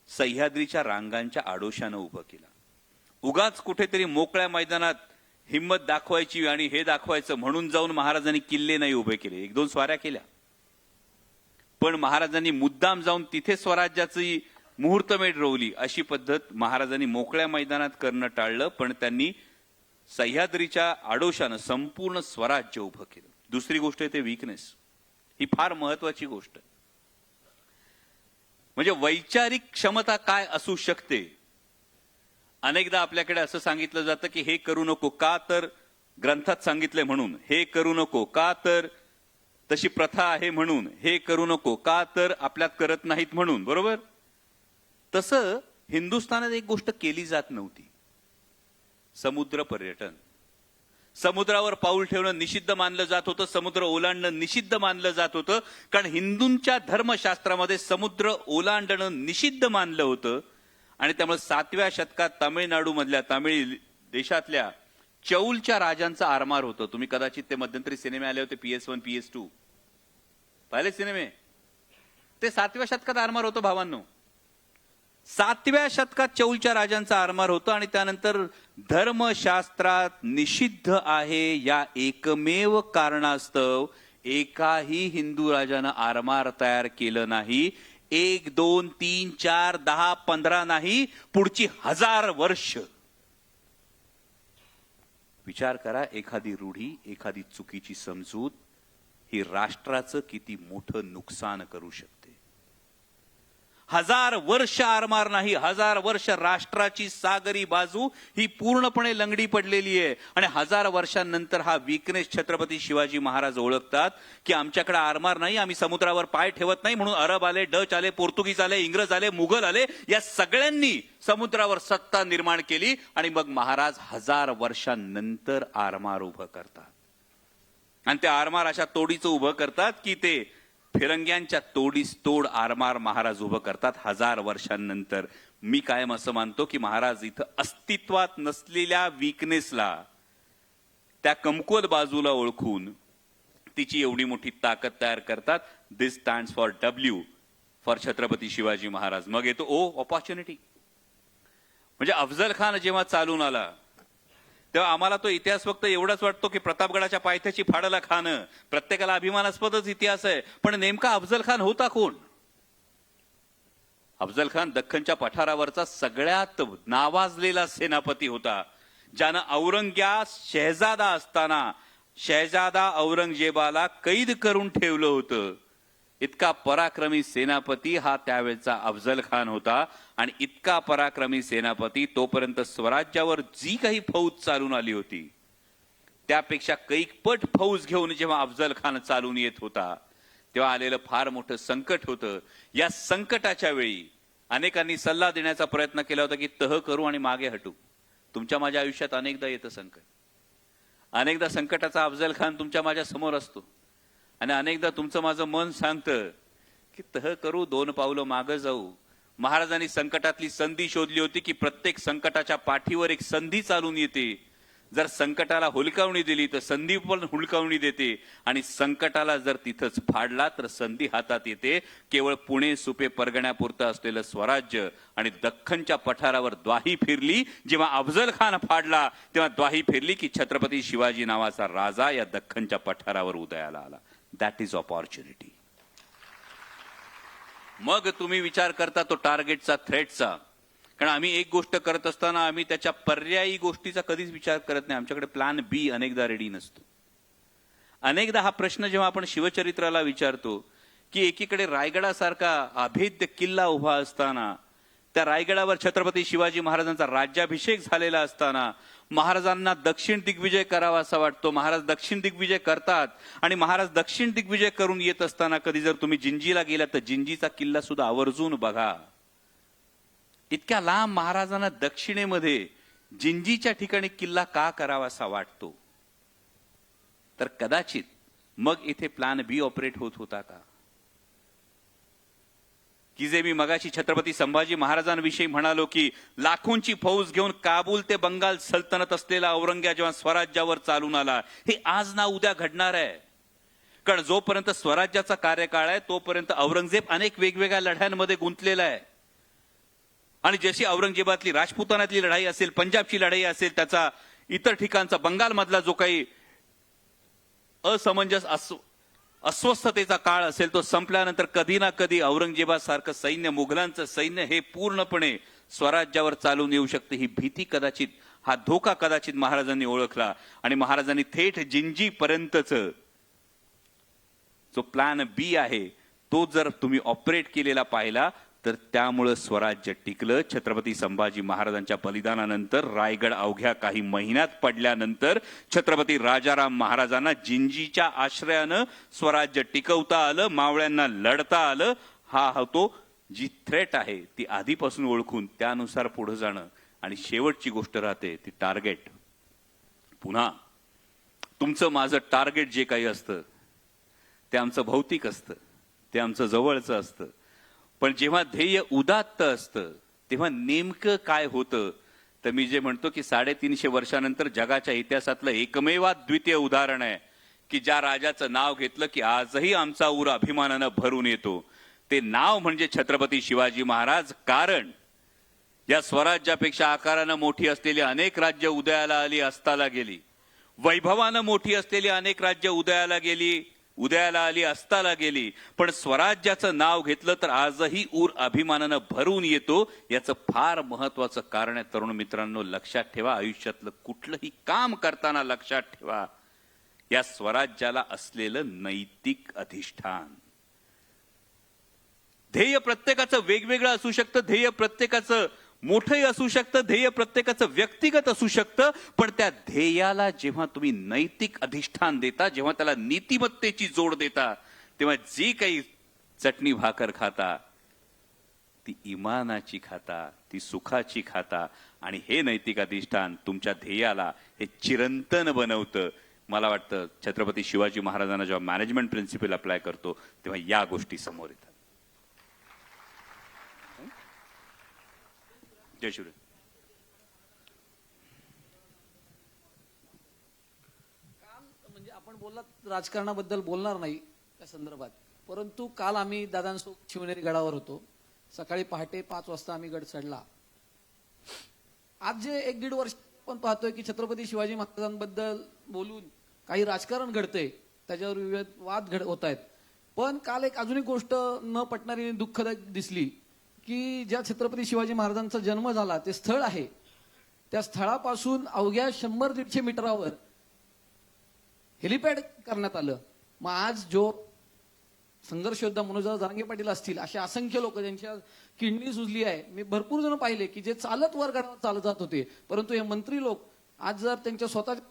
सह्याद्रीच्या रांगांच्या आडोशानं उभं केला. उगाच कुठेतरी मोकळ्या मैदानात हिम्मत दाखवायची आणि हे दाखवायचं म्हणून जाऊन महाराजांनी किल्ले नाही उभे केले. एक दोन स्वाऱ्या केल्या, पण महाराजांनी मुद्दाम जाऊन तिथे स्वराज्याची मुहूर्तमेढ रोवली. अशी पद्धत महाराजांनी मोकळ्या मैदानात करणं टाळलं, पण त्यांनी सह्याद्रीच्या आडोशानं संपूर्ण स्वराज्य उभं केलं. दुसरी गोष्ट आहे ते वीकनेस. ही फार महत्वाची गोष्ट. म्हणजे वैचारिक क्षमता काय असू शकते. अनेकदा आपल्याकडे असं सांगितलं जातं की हे करू नको, का तर ग्रंथात सांगितलंय म्हणून. हे करू नको, का तर तशी प्रथा आहे म्हणून. हे करू नको, का तर आपल्यात करत नाहीत म्हणून. बरोबर? तसं हिंदुस्थानात एक गोष्ट केली जात नव्हती, समुद्र पर्यटन. समुद्रावर पाऊल ठेवणं निषिद्ध मानलं जात होतं, समुद्र ओलांडणं निषिद्ध मानलं जात होतं. कारण हिंदूंच्या धर्मशास्त्रामध्ये समुद्र ओलांडणं निषिद्ध मानलं होतं. आणि त्यामुळे 7व्या शतकात तामिळनाडू मधल्या, तामिळ देशातल्या चौलच्या राजांचा आरमार होतं. तुम्ही कदाचित ते मध्यंतरी सिनेमे आले होते, PS1 PS2 पाहिले सिनेमे, ते 7व्या शतकात आरमार होतं भावांनो. 7व्या शतकात चौलच्या राजांचा आरमार होतं आणि त्यानंतर धर्मशास्त्रात निषिद्ध आहे या एकमेव कारणास्तव एकाही हिंदू राजानं आरमार तयार केलं नाही. 1, 2, 3, 4, 10, 15 नाही, पुढची 1000 वर्ष. विचार करा, एखादी रूढी, एखादी चुकीची समजूत ही राष्ट्राचं किती मोठं नुकसान करू शकते. 1000 वर्ष आरमार नाही, 1000 वर्ष राष्ट्राची सागरी बाजू ही पूर्णपणे लंगडी पडलेली आहे. आणि 1000 वर्षांनंतर हा वीकनेस छत्रपती शिवाजी महाराज ओळखतात की आमच्याकडे आरमार नाही, आम्ही समुद्रावर पाय ठेवत नाही, म्हणून अरब आले, डच आले, पोर्तुगीज आले, इंग्रज आले, मुघल आले, या सगळ्यांनी समुद्रावर सत्ता निर्माण केली आणि मग महाराज 1000 वर्षांनंतर आरमार उभं करतात. आणि ते आरमार अशा तोडीचं उभं करतात की ते फिरंग्यांच्या तोडीस तोड आरमार महाराज उभं करतात 1000 वर्षांनंतर. मी कायम असं मानतो की महाराज इथं अस्तित्वात नसलेल्या वीकनेसला, त्या कमकुवत बाजूला ओळखून तिची एवढी मोठी ताकद तयार करतात. This stands for W for Chhatrapati Shivaji Maharaj. मग येतो O, ऑपॉर्च्युनिटी. म्हणजे अफजल खान जेव्हा चालून आला तेव्हा आम्हाला तो इतिहास फक्त एवढाच वाटतो की प्रतापगडाच्या पायथ्याची फाडला खाणं, प्रत्येकाला अभिमानास्पदच इतिहास आहे. पण नेमका अफजल खान होता कोण? अफजल खान दख्खनच्या पठारावरचा सगळ्यात नावाजलेला सेनापती होता, ज्यानं औरंग्या शहजादा असताना शहजादा औरंगजेबाला कैद करून ठेवलं होतं. इतका पराक्रमी सेनापती हा त्यावेळचा अफजल खान होता. आणि इतका पराक्रमी सेनापती तोपर्यंत स्वराज्यावर जी काही फौज चालून आली होती त्यापेक्षा कैकपट फौज घेऊन जेव्हा अफजल खान चालून येत होता तेव्हा आलेलं फार मोठं संकट होतं. या संकटाच्या वेळी अनेकांनी सल्ला देण्याचा प्रयत्न केला होता की तह करू आणि मागे हटू. तुमच्या माझ्या आयुष्यात अनेकदा येतं संकट. अनेकदा संकटाचा अफजल खान तुमच्या माझ्या समोर असतो आणि अनेकदा तुमचं माझं मन सांगतं की तह करू, 2 पावलं मागं जाऊ. महाराजांनी संकटातली संधी शोधली होती की प्रत्येक संकटाच्या पाठीवर एक संधी चालून येते. जर संकटाला हुलकावणी दिली तर संधी पण हुलकावणी देते आणि संकटाला जर तिथंच फाडला तर संधी हातात येते. केवळ पुणे सुपे परगण्यापुरतं असलेलं स्वराज्य आणि दख्खनच्या पठारावर द्वाही फिरली. जेव्हा अफजल खान फाडला तेव्हा द्वाही फिरली की छत्रपती शिवाजी नावाचा राजा या दख्खनच्या पठारावर उदयाला आला. That is opportunity. मग तुम्ही विचार करता तो टार्गेटचा, थ्रेटचा. कारण आम्ही एक गोष्ट करत असताना आम्ही त्याच्या पर्यायी गोष्टीचा कधीच विचार करत नाही. आमच्याकडे प्लॅन बी अनेकदा रेडी नसतो. अनेकदा हा प्रश्न जेव्हा आपण शिवचरित्राला विचारतो की एकीकडे रायगडासारखा अभेद्य किल्ला उभा असताना, त्या रायगडावर छत्रपती शिवाजी महाराजांचा राज्याभिषेक झालेला असताना महाराजांना दक्षिण दिग्विजय करावा असा वाटतो. महाराज दक्षिण दिग्विजय करतात आणि महाराज दक्षिण दिग्विजय करून येत असताना कधी जर तुम्ही जिंजीला गेलात तर जिंजीचा किल्ला सुद्धा आवर्जून बघा. इतक्या लांब महाराजांना दक्षिणेमध्ये जिंजीच्या ठिकाणी किल्ला का करावा असा वाटतो? तर कदाचित मग इथे प्लॅन बी ऑपरेट होत होता का? की जे मी मगाशी छत्रपती संभाजी महाराजांविषयी म्हणालो की लाखोंची फौज घेऊन काबूल ते बंगाल सल्तनत असलेला औरंग्या जेव्हा स्वराज्यावर चालून आला, हे आज ना उद्या घडणार आहे. कारण जोपर्यंत स्वराज्याचा कार्यकाळ आहे तोपर्यंत औरंगजेब अनेक वेगवेगळ्या लढ्यांमध्ये गुंतलेला आहे. आणि जशी औरंगजेबातली राजपुतानातली लढाई असेल, पंजाबची लढाई असेल, त्याचा इतर ठिकाणचा बंगालमधला जो काही असमंजस अस्वस्थतेचा काळ असेल तो संपल्यानंतर कधी ना कधी औरंगजेबासारखं सैन्य, मुघलांचं सैन्य हे पूर्णपणे स्वराज्यावर चालून येऊ शकते. ही भीती कदाचित, हा धोका कदाचित महाराजांनी ओळखला आणि महाराजांनी थेट जिंजी पर्यंतच जो प्लॅन बी आहे तो जर तुम्ही ऑपरेट केलेला पाहिला तर त्यामुळे स्वराज्य टिकलं. छत्रपती संभाजी महाराजांच्या बलिदानानंतर रायगड अवघ्या काही महिन्यात पडल्यानंतर छत्रपती राजाराम महाराजांना जिंजीच्या आश्रयानं स्वराज्य टिकवता आलं, मावळ्यांना लढता आलं. हा होतो जी थ्रेट आहे ती आधीपासून ओळखून त्यानुसार पुढे जाणं. आणि शेवटची गोष्ट राहते ती टार्गेट. पुन्हा तुमचं माझं टार्गेट जे काही असतं ते आमचं भौतिक असतं, ते आमचं जवळचं असतं. पण जेव्हा ध्येय उदात्त असतं तेव्हा नेमकं काय होतं तर मी जे म्हणतो की 350 वर्षानंतर जगाच्या इतिहासातलं एकमेवाद्वितीय उदाहरण आहे की ज्या राजाचं नाव घेतलं की आजही आमचा ऊर अभिमानानं भरून येतो. ते नाव म्हणजे छत्रपती शिवाजी महाराज. कारण या स्वराज्यापेक्षा आकारानं मोठी असलेली अनेक राज्य उदयाला आली, अस्ताला गेली. वैभवानं मोठी असलेली अनेक राज्य उदयाला आली, अस्ताला गेली. पण स्वराज्याचं नाव घेतलं तर आजही ऊर अभिमानानं भरून येतो. याचं फार महत्वाचं कारण आहे तरुण मित्रांनो, लक्षात ठेवा. आयुष्यातलं कुठलंही काम करताना लक्षात ठेवा, या स्वराज्याला असलेलं नैतिक अधिष्ठान. ध्येय प्रत्येकाचं वेगवेगळं असू शकतं, ध्येय प्रत्येकाचं मोठंही असू शकतं, ध्येय प्रत्येकाचं व्यक्तिगत असू शकतं. पण त्या ध्येयाला जेव्हा तुम्ही नैतिक अधिष्ठान देता, जेव्हा त्याला नीतिमत्तेची जोड देता, तेव्हा जी काही चटणी भाकर खाता ती इमानाची खाता, ती सुखाची खाता. आणि हे नैतिक अधिष्ठान तुमच्या ध्येयाला हे चिरंतन बनवतं. मला वाटतं छत्रपती शिवाजी महाराजांना जेव्हा मॅनेजमेंट प्रिन्सिपल अप्लाय करतो तेव्हा या गोष्टी समोर येतात. जय शिवराय. काल म्हणजे आपण बोललात राजकारणाबद्दल बोलणार नाही त्या संदर्भात, परंतु काल आम्ही दादांसोबत शिवनेरी गडावर होतो. सकाळी पहाटे 5 वाजता आम्ही गड चढला. आज जे 1-1.5 वर्ष आपण पाहतोय की छत्रपती शिवाजी महाराजांबद्दल बोलून काही राजकारण घडतंय, त्याच्यावर विविध वाद होत आहेत. पण काल एक अजून एक गोष्ट न पटणारी दुःखदायक दिसली की ज्या छत्रपती शिवाजी महाराजांचा जन्म झाला ते स्थळ आहे, त्या स्थळापासून अवघ्या 100-150 मीटरावर हेलिपॅड करण्यात आलं. मग आज जो संघर्ष योद्धा मनोजदादा जरांगे पाटील असतील, असे असंख्य लोक ज्यांच्या किडनी सुजली आहे, मी भरपूर जण पाहिले की जे चालत वर गडावर चालत जात होते. परंतु हे मंत्री लोक आज जर त्यांच्या स्वतःच्या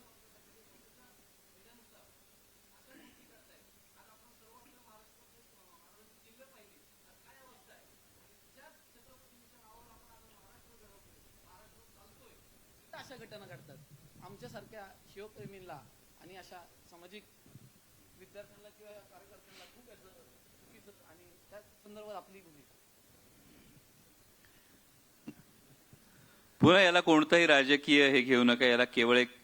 अशा घटना घडतात. आमच्यासारख्या शिवप्रेमींना आणि अशा सामाजिक विद्यार्थ्यांना किंवा कार्यकर्त्यांना खूप याचं चुकीचं आणि त्या संदर्भात आपली भूमिका. पुन्हा याला कोणताही राजकीय हे घेऊ नका. याला केवळ एक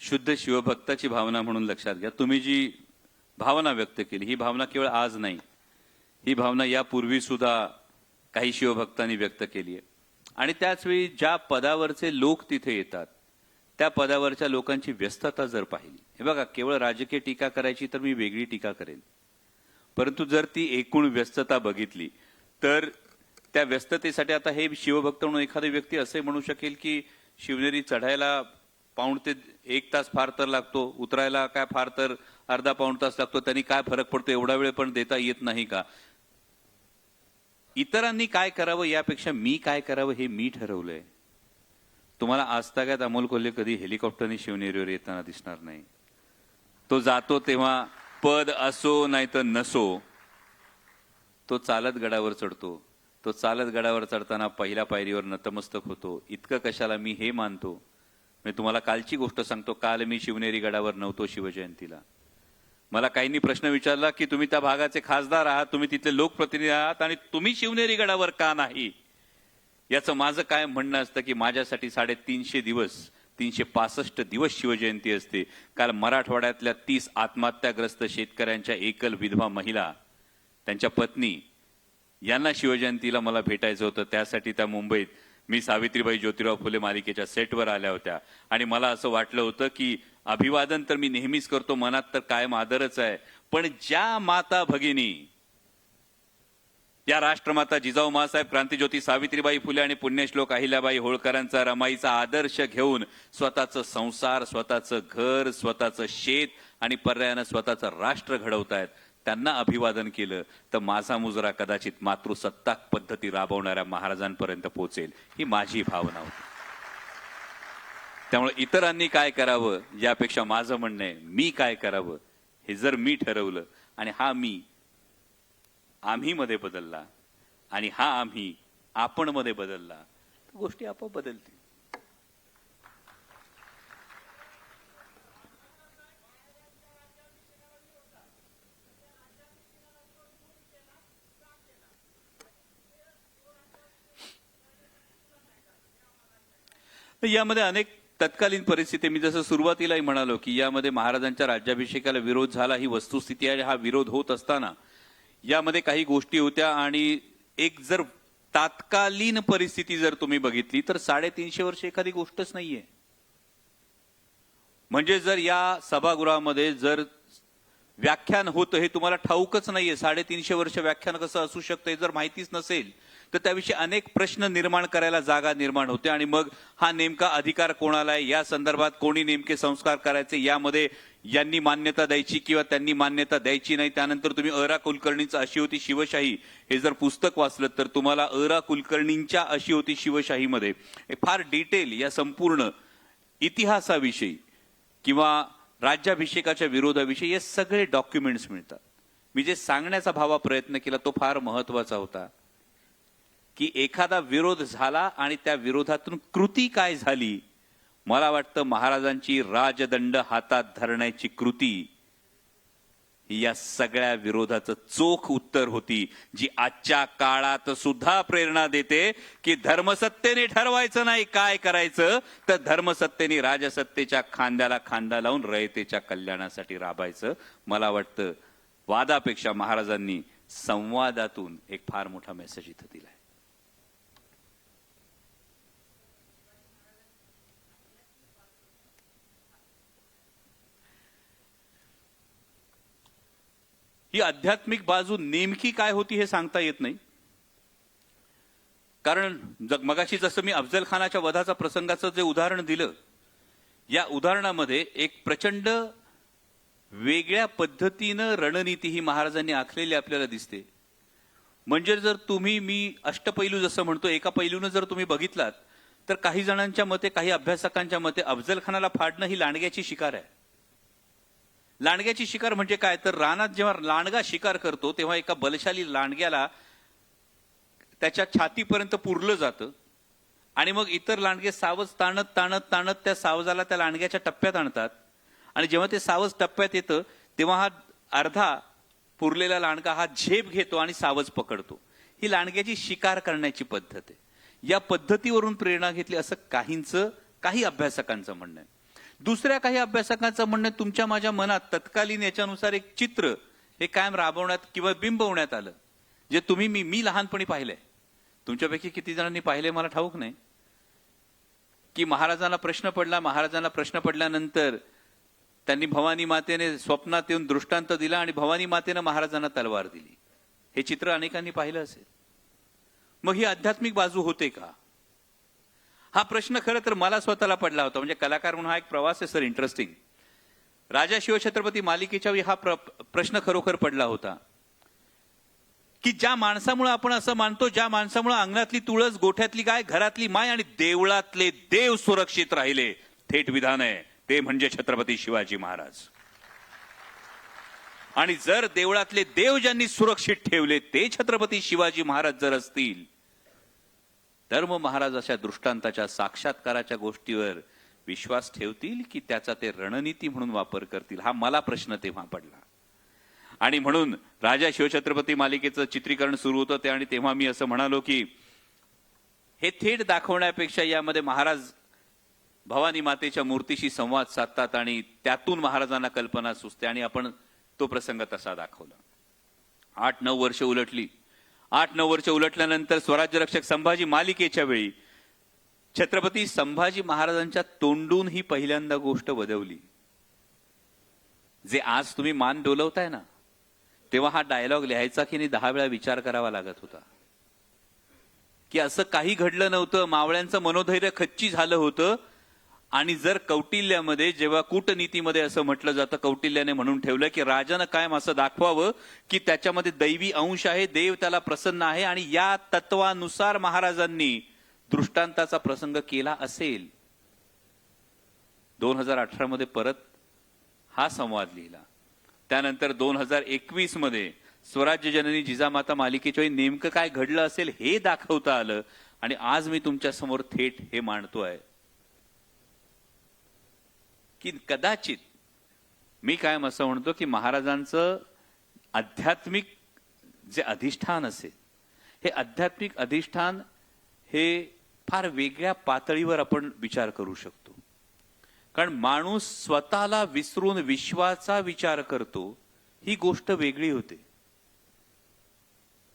शुद्ध शिवभक्ताची भावना म्हणून लक्षात घ्या. तुम्ही जी भावना व्यक्त केली ही भावना केवळ आज नाही, ही भावना यापूर्वी सुद्धा काही शिवभक्तांनी व्यक्त केली आहे. आणि त्याचवेळी ज्या पदावरचे लोक तिथे येतात त्या पदावरच्या लोकांची व्यस्तता जर पाहिली, हे बघा, केवळ राजकीय टीका करायची तर मी वेगळी टीका करेन, परंतु जर ती एकूण व्यस्तता बघितली तर त्या व्यस्ततेसाठी आता हे शिवभक्त म्हणून एखादी व्यक्ती असे म्हणू शकेल की शिवनेरी चढायला 1 ते 1 तास फार तर लागतो, उतरायला काय फार तर अर्धा-पाऊण तास लागतो, त्यांनी काय फरक पडतो, एवढा वेळ पण देता येत नाही का? इतरांनी काय करावं यापेक्षा मी काय करावं हे मी ठरवलंय. तुम्हाला आजतागायत अमोल कोल्हे कधी हेलिकॉप्टरने शिवनेरीवर येताना दिसणार नाही. तो जातो तेव्हा पद असो नाही तर नसो, तो चालत गडावर चढतो. तो चालत गडावर चढताना पहिल्या पायरीवर नतमस्तक होतो. इतकं कशाला मी हे मानतो. मी तुम्हाला कालची गोष्ट सांगतो. काल मी शिवनेरी गडावर नव्हतो शिवजयंतीला. मला काहींनी प्रश्न विचारला की तुम्ही त्या भागाचे खासदार आहात, तुम्ही तिथले लोकप्रतिनिधी आहात आणि तुम्ही शिवनेरी गडावर का नाही? याचं माझं काय म्हणणं असतं की माझ्यासाठी 350 दिवस 365 दिवस शिवजयंती असते. काल मराठवाड्यातल्या 30 आत्महत्याग्रस्त शेतकऱ्यांच्या एकल विधवा महिला, त्यांच्या पत्नी यांना शिवजयंतीला मला भेटायचं होतं. त्यासाठी त्या मुंबईत मी सावित्रीबाई ज्योतिराव फुले मालिकेच्या सेटवर आल्या होत्या आणि मला असं वाटलं होतं की अभिवादन तर मी नेहमीच करतो, मनात तर कायम आदरच आहे, पण ज्या माता भगिनी या राष्ट्रमाता जिजाऊ माँसाहेब, क्रांतिज्योती सावित्रीबाई फुले आणि पुण्यश्लोक अहिल्याबाई होळकरांचा, रमाईचा आदर्श घेऊन स्वतःचं संसार, स्वतःचं घर, स्वतःचं शेत आणि पर्यायानं स्वतःचं राष्ट्र घडवतायत, त्यांना अभिवादन केलं तर माझा मुजरा कदाचित मातृसत्ताक पद्धती राबवणाऱ्या महाराजांपर्यंत पोहोचेल, ही माझी भावना होती. त्यामुळे इतरांनी काय करावं यापेक्षा माझं म्हणणं आहे मी काय करावं हे जर मी ठरवलं आणि हा मी आम्ही मध्ये बदलला आणि हा आम्ही आपण मध्ये बदलला तर गोष्टी आपोआप बदलतील. यामध्ये अनेक तत्कालीन परिस्थिती, मी जसं सुरुवातीलाही म्हणालो की यामध्ये महाराजांच्या राज्याभिषेकाला विरोध झाला, ही वस्तुस्थिती आहे. हा विरोध होत असताना यामध्ये काही गोष्टी होत्या आणि एक जर तात्कालीन परिस्थिती जर तुम्ही बघितली तर 350 वर्ष एखादी गोष्टच नाहीये. म्हणजे जर या सभागृहामध्ये जर व्याख्यान होतं हे तुम्हाला ठाऊकच नाहीये, 350 वर्ष व्याख्यान कसं असू शकतं हे जर माहितीच नसेल तर त्याविषयी अनेक प्रश्न निर्माण करायला जागा निर्माण होते. आणि मग हा नेमका अधिकार कोणाला आहे, या संदर्भात कोणी नेमके संस्कार करायचे, यामध्ये यांनी मान्यता द्यायची किंवा त्यांनी मान्यता द्यायची नाही. त्यानंतर तुम्ही अ.रा. कुलकर्णींचं अशी होती शिवशाही हे जर पुस्तक वाचलं तर तुम्हाला अ.रा. कुलकर्णींच्या अशी होती शिवशाहीमध्ये फार डिटेल या संपूर्ण इतिहासाविषयी किंवा राज्याभिषेकाच्या विरोधाविषयी हे सगळे डॉक्युमेंट्स मिळतात. मी जे सांगण्याचा भावा प्रयत्न केला तो फार महत्वाचा होता की एखादा विरोध झाला आणि त्या विरोधातून कृती काय झाली. मला वाटतं महाराजांची राजदंड हातात धरण्याची कृती ही या सगळ्या विरोधाचं चोख उत्तर होती, जी आजच्या काळात सुद्धा प्रेरणा देते की धर्मसत्तेने ठरवायचं नाही काय करायचं, तर धर्मसत्तेने राजसत्तेच्या खांद्याला खांदा लावून रयतेच्या कल्याणासाठी राबायचं. मला वाटतं वादापेक्षा महाराजांनी संवादातून एक फार मोठा मेसेज इथं दिलाय. ही आध्यात्मिक बाजू नेमकी काय होती हे सांगता येत नाही. कारण मगाशी जसं मी अफजल खानाच्या वधाचा प्रसंगाचं जे उदाहरण दिलं, या उदाहरणामध्ये एक प्रचंड वेगळ्या पद्धतीनं रणनीती ही महाराजांनी आखलेली आपल्याला दिसते. म्हणजे जर तुम्ही मी अष्टपैलू जसं म्हणतो एका पैलूनं जर तुम्ही बघितलात तर काही जणांच्या मते, काही अभ्यासकांच्या मते अफजल खानाला फाडणं ही लांडग्याची शिकार आहे. लांडग्याची शिकार म्हणजे काय, तर रानात जेव्हा लांडगा शिकार करतो तेव्हा एका बलशाली लांडग्याला त्याच्या छातीपर्यंत पुरलं जातं आणि मग इतर लांडगे सावज ताणत ताणत ताणत त्या सावजाला त्या लांडग्याच्या टप्प्यात आणतात. आणि जेव्हा ते सावज टप्प्यात येतं तेव्हा हा अर्धा पुरलेला लांडगा हा झेप घेतो आणि सावज पकडतो. ही लांडग्याची शिकार करण्याची पद्धत आहे. या पद्धतीवरून प्रेरणा घेतली असं काही अभ्यासकांचं म्हणणं आहे. दुसऱ्या काही अभ्यासकांचं म्हणणं तुमच्या माझ्या मनात तत्कालीन याच्यानुसार एक चित्र हे कायम राबवण्यात किंवा बिंबवण्यात आलं, जे तुम्ही मी लहानपणी पाहिलंय. तुमच्यापैकी किती जणांनी पाहिले मला ठाऊक नाही. की महाराजांना प्रश्न पडल्यानंतर त्यांनी भवानी मातेने स्वप्नात येऊन दृष्टांत दिला आणि भवानी मातेने महाराजांना तलवार दिली. हे चित्र अनेकांनी पाहिलं असेल. मग ही आध्यात्मिक बाजू होते का, हा प्रश्न खरं तर मला स्वतःला पडला होता. म्हणजे कलाकार म्हणून हा एक प्रवास आहे सर, इंटरेस्टिंग. राजा शिवछत्रपती मालिकेच्या वेळी हा प्रश्न खरोखर पडला होता की ज्या माणसामुळे आपण असं मानतो, ज्या माणसामुळे अंगणातली तुळस, गोठ्यातली गाय, घरातली माय आणि देवळातले देव सुरक्षित राहिले, थेट विधान आहे ते म्हणजे छत्रपती शिवाजी महाराज. आणि जर देवळातले देव ज्यांनी सुरक्षित ठेवले ते छत्रपती शिवाजी महाराज जर असतील तर मग महाराज अशा दृष्टांताच्या साक्षात्काराच्या गोष्टीवर विश्वास ठेवतील की त्याचा ते रणनीती म्हणून वापर करतील. हा मला प्रश्न तेव्हा पडला. आणि म्हणून राजा शिवछत्रपती मालिकेचं चित्रीकरण सुरू होतं ते, आणि तेव्हा मी असं म्हणालो की हे थेट दाखवण्यापेक्षा यामध्ये महाराज भवानी मातेच्या मूर्तीशी संवाद साधतात आणि त्यातून महाराजांना कल्पना सुचते आणि आपण तो प्रसंग तसा दाखवला. 8-9 वर्ष उलटली. 8-9 वर्ष उलटल्यानंतर स्वराज्य रक्षक संभाजी मालिकेच्या वेळी छत्रपती संभाजी महाराजांच्या तोंडून ही पहिल्यांदा गोष्ट वदवली. जे आज तुम्ही मान डोलवताय ना, तेव्हा हा डायलॉग लिहायचा की नाही 10 वेळा विचार करावा लागत होता. की असं काही घडलं नव्हतं, मावळ्यांचं मनोधैर्य खच्ची झालं होतं. आणि जर कौटिल्यामध्ये जेव्हा कूटनीतीमध्ये असं म्हटलं जातं, कौटिल्याने म्हणून ठेवलं की राजानं कायम असं दाखवावं की त्याच्यामध्ये दैवी अंश आहे, देव त्याला प्रसन्न आहे, आणि या तत्वानुसार महाराजांनी दृष्टांताचा प्रसंग केला असेल. 2018 मध्ये परत हा संवाद लिहिला. त्यानंतर 2021 मध्ये स्वराज्य जननी जिजामाता मालिकेच्या वेळी नेमकं काय घडलं असेल हे दाखवता आलं. आणि आज मी तुमच्या समोर थेट हे मांडतोय की कदाचित मी कायम असं म्हणतो की महाराजांचं आध्यात्मिक जे अधिष्ठान असेल, हे आध्यात्मिक अधिष्ठान हे फार वेगळ्या पातळीवर आपण विचार करू शकतो. कारण माणूस स्वतःला विसरून विश्वाचा विचार करतो, ही गोष्ट वेगळी होते.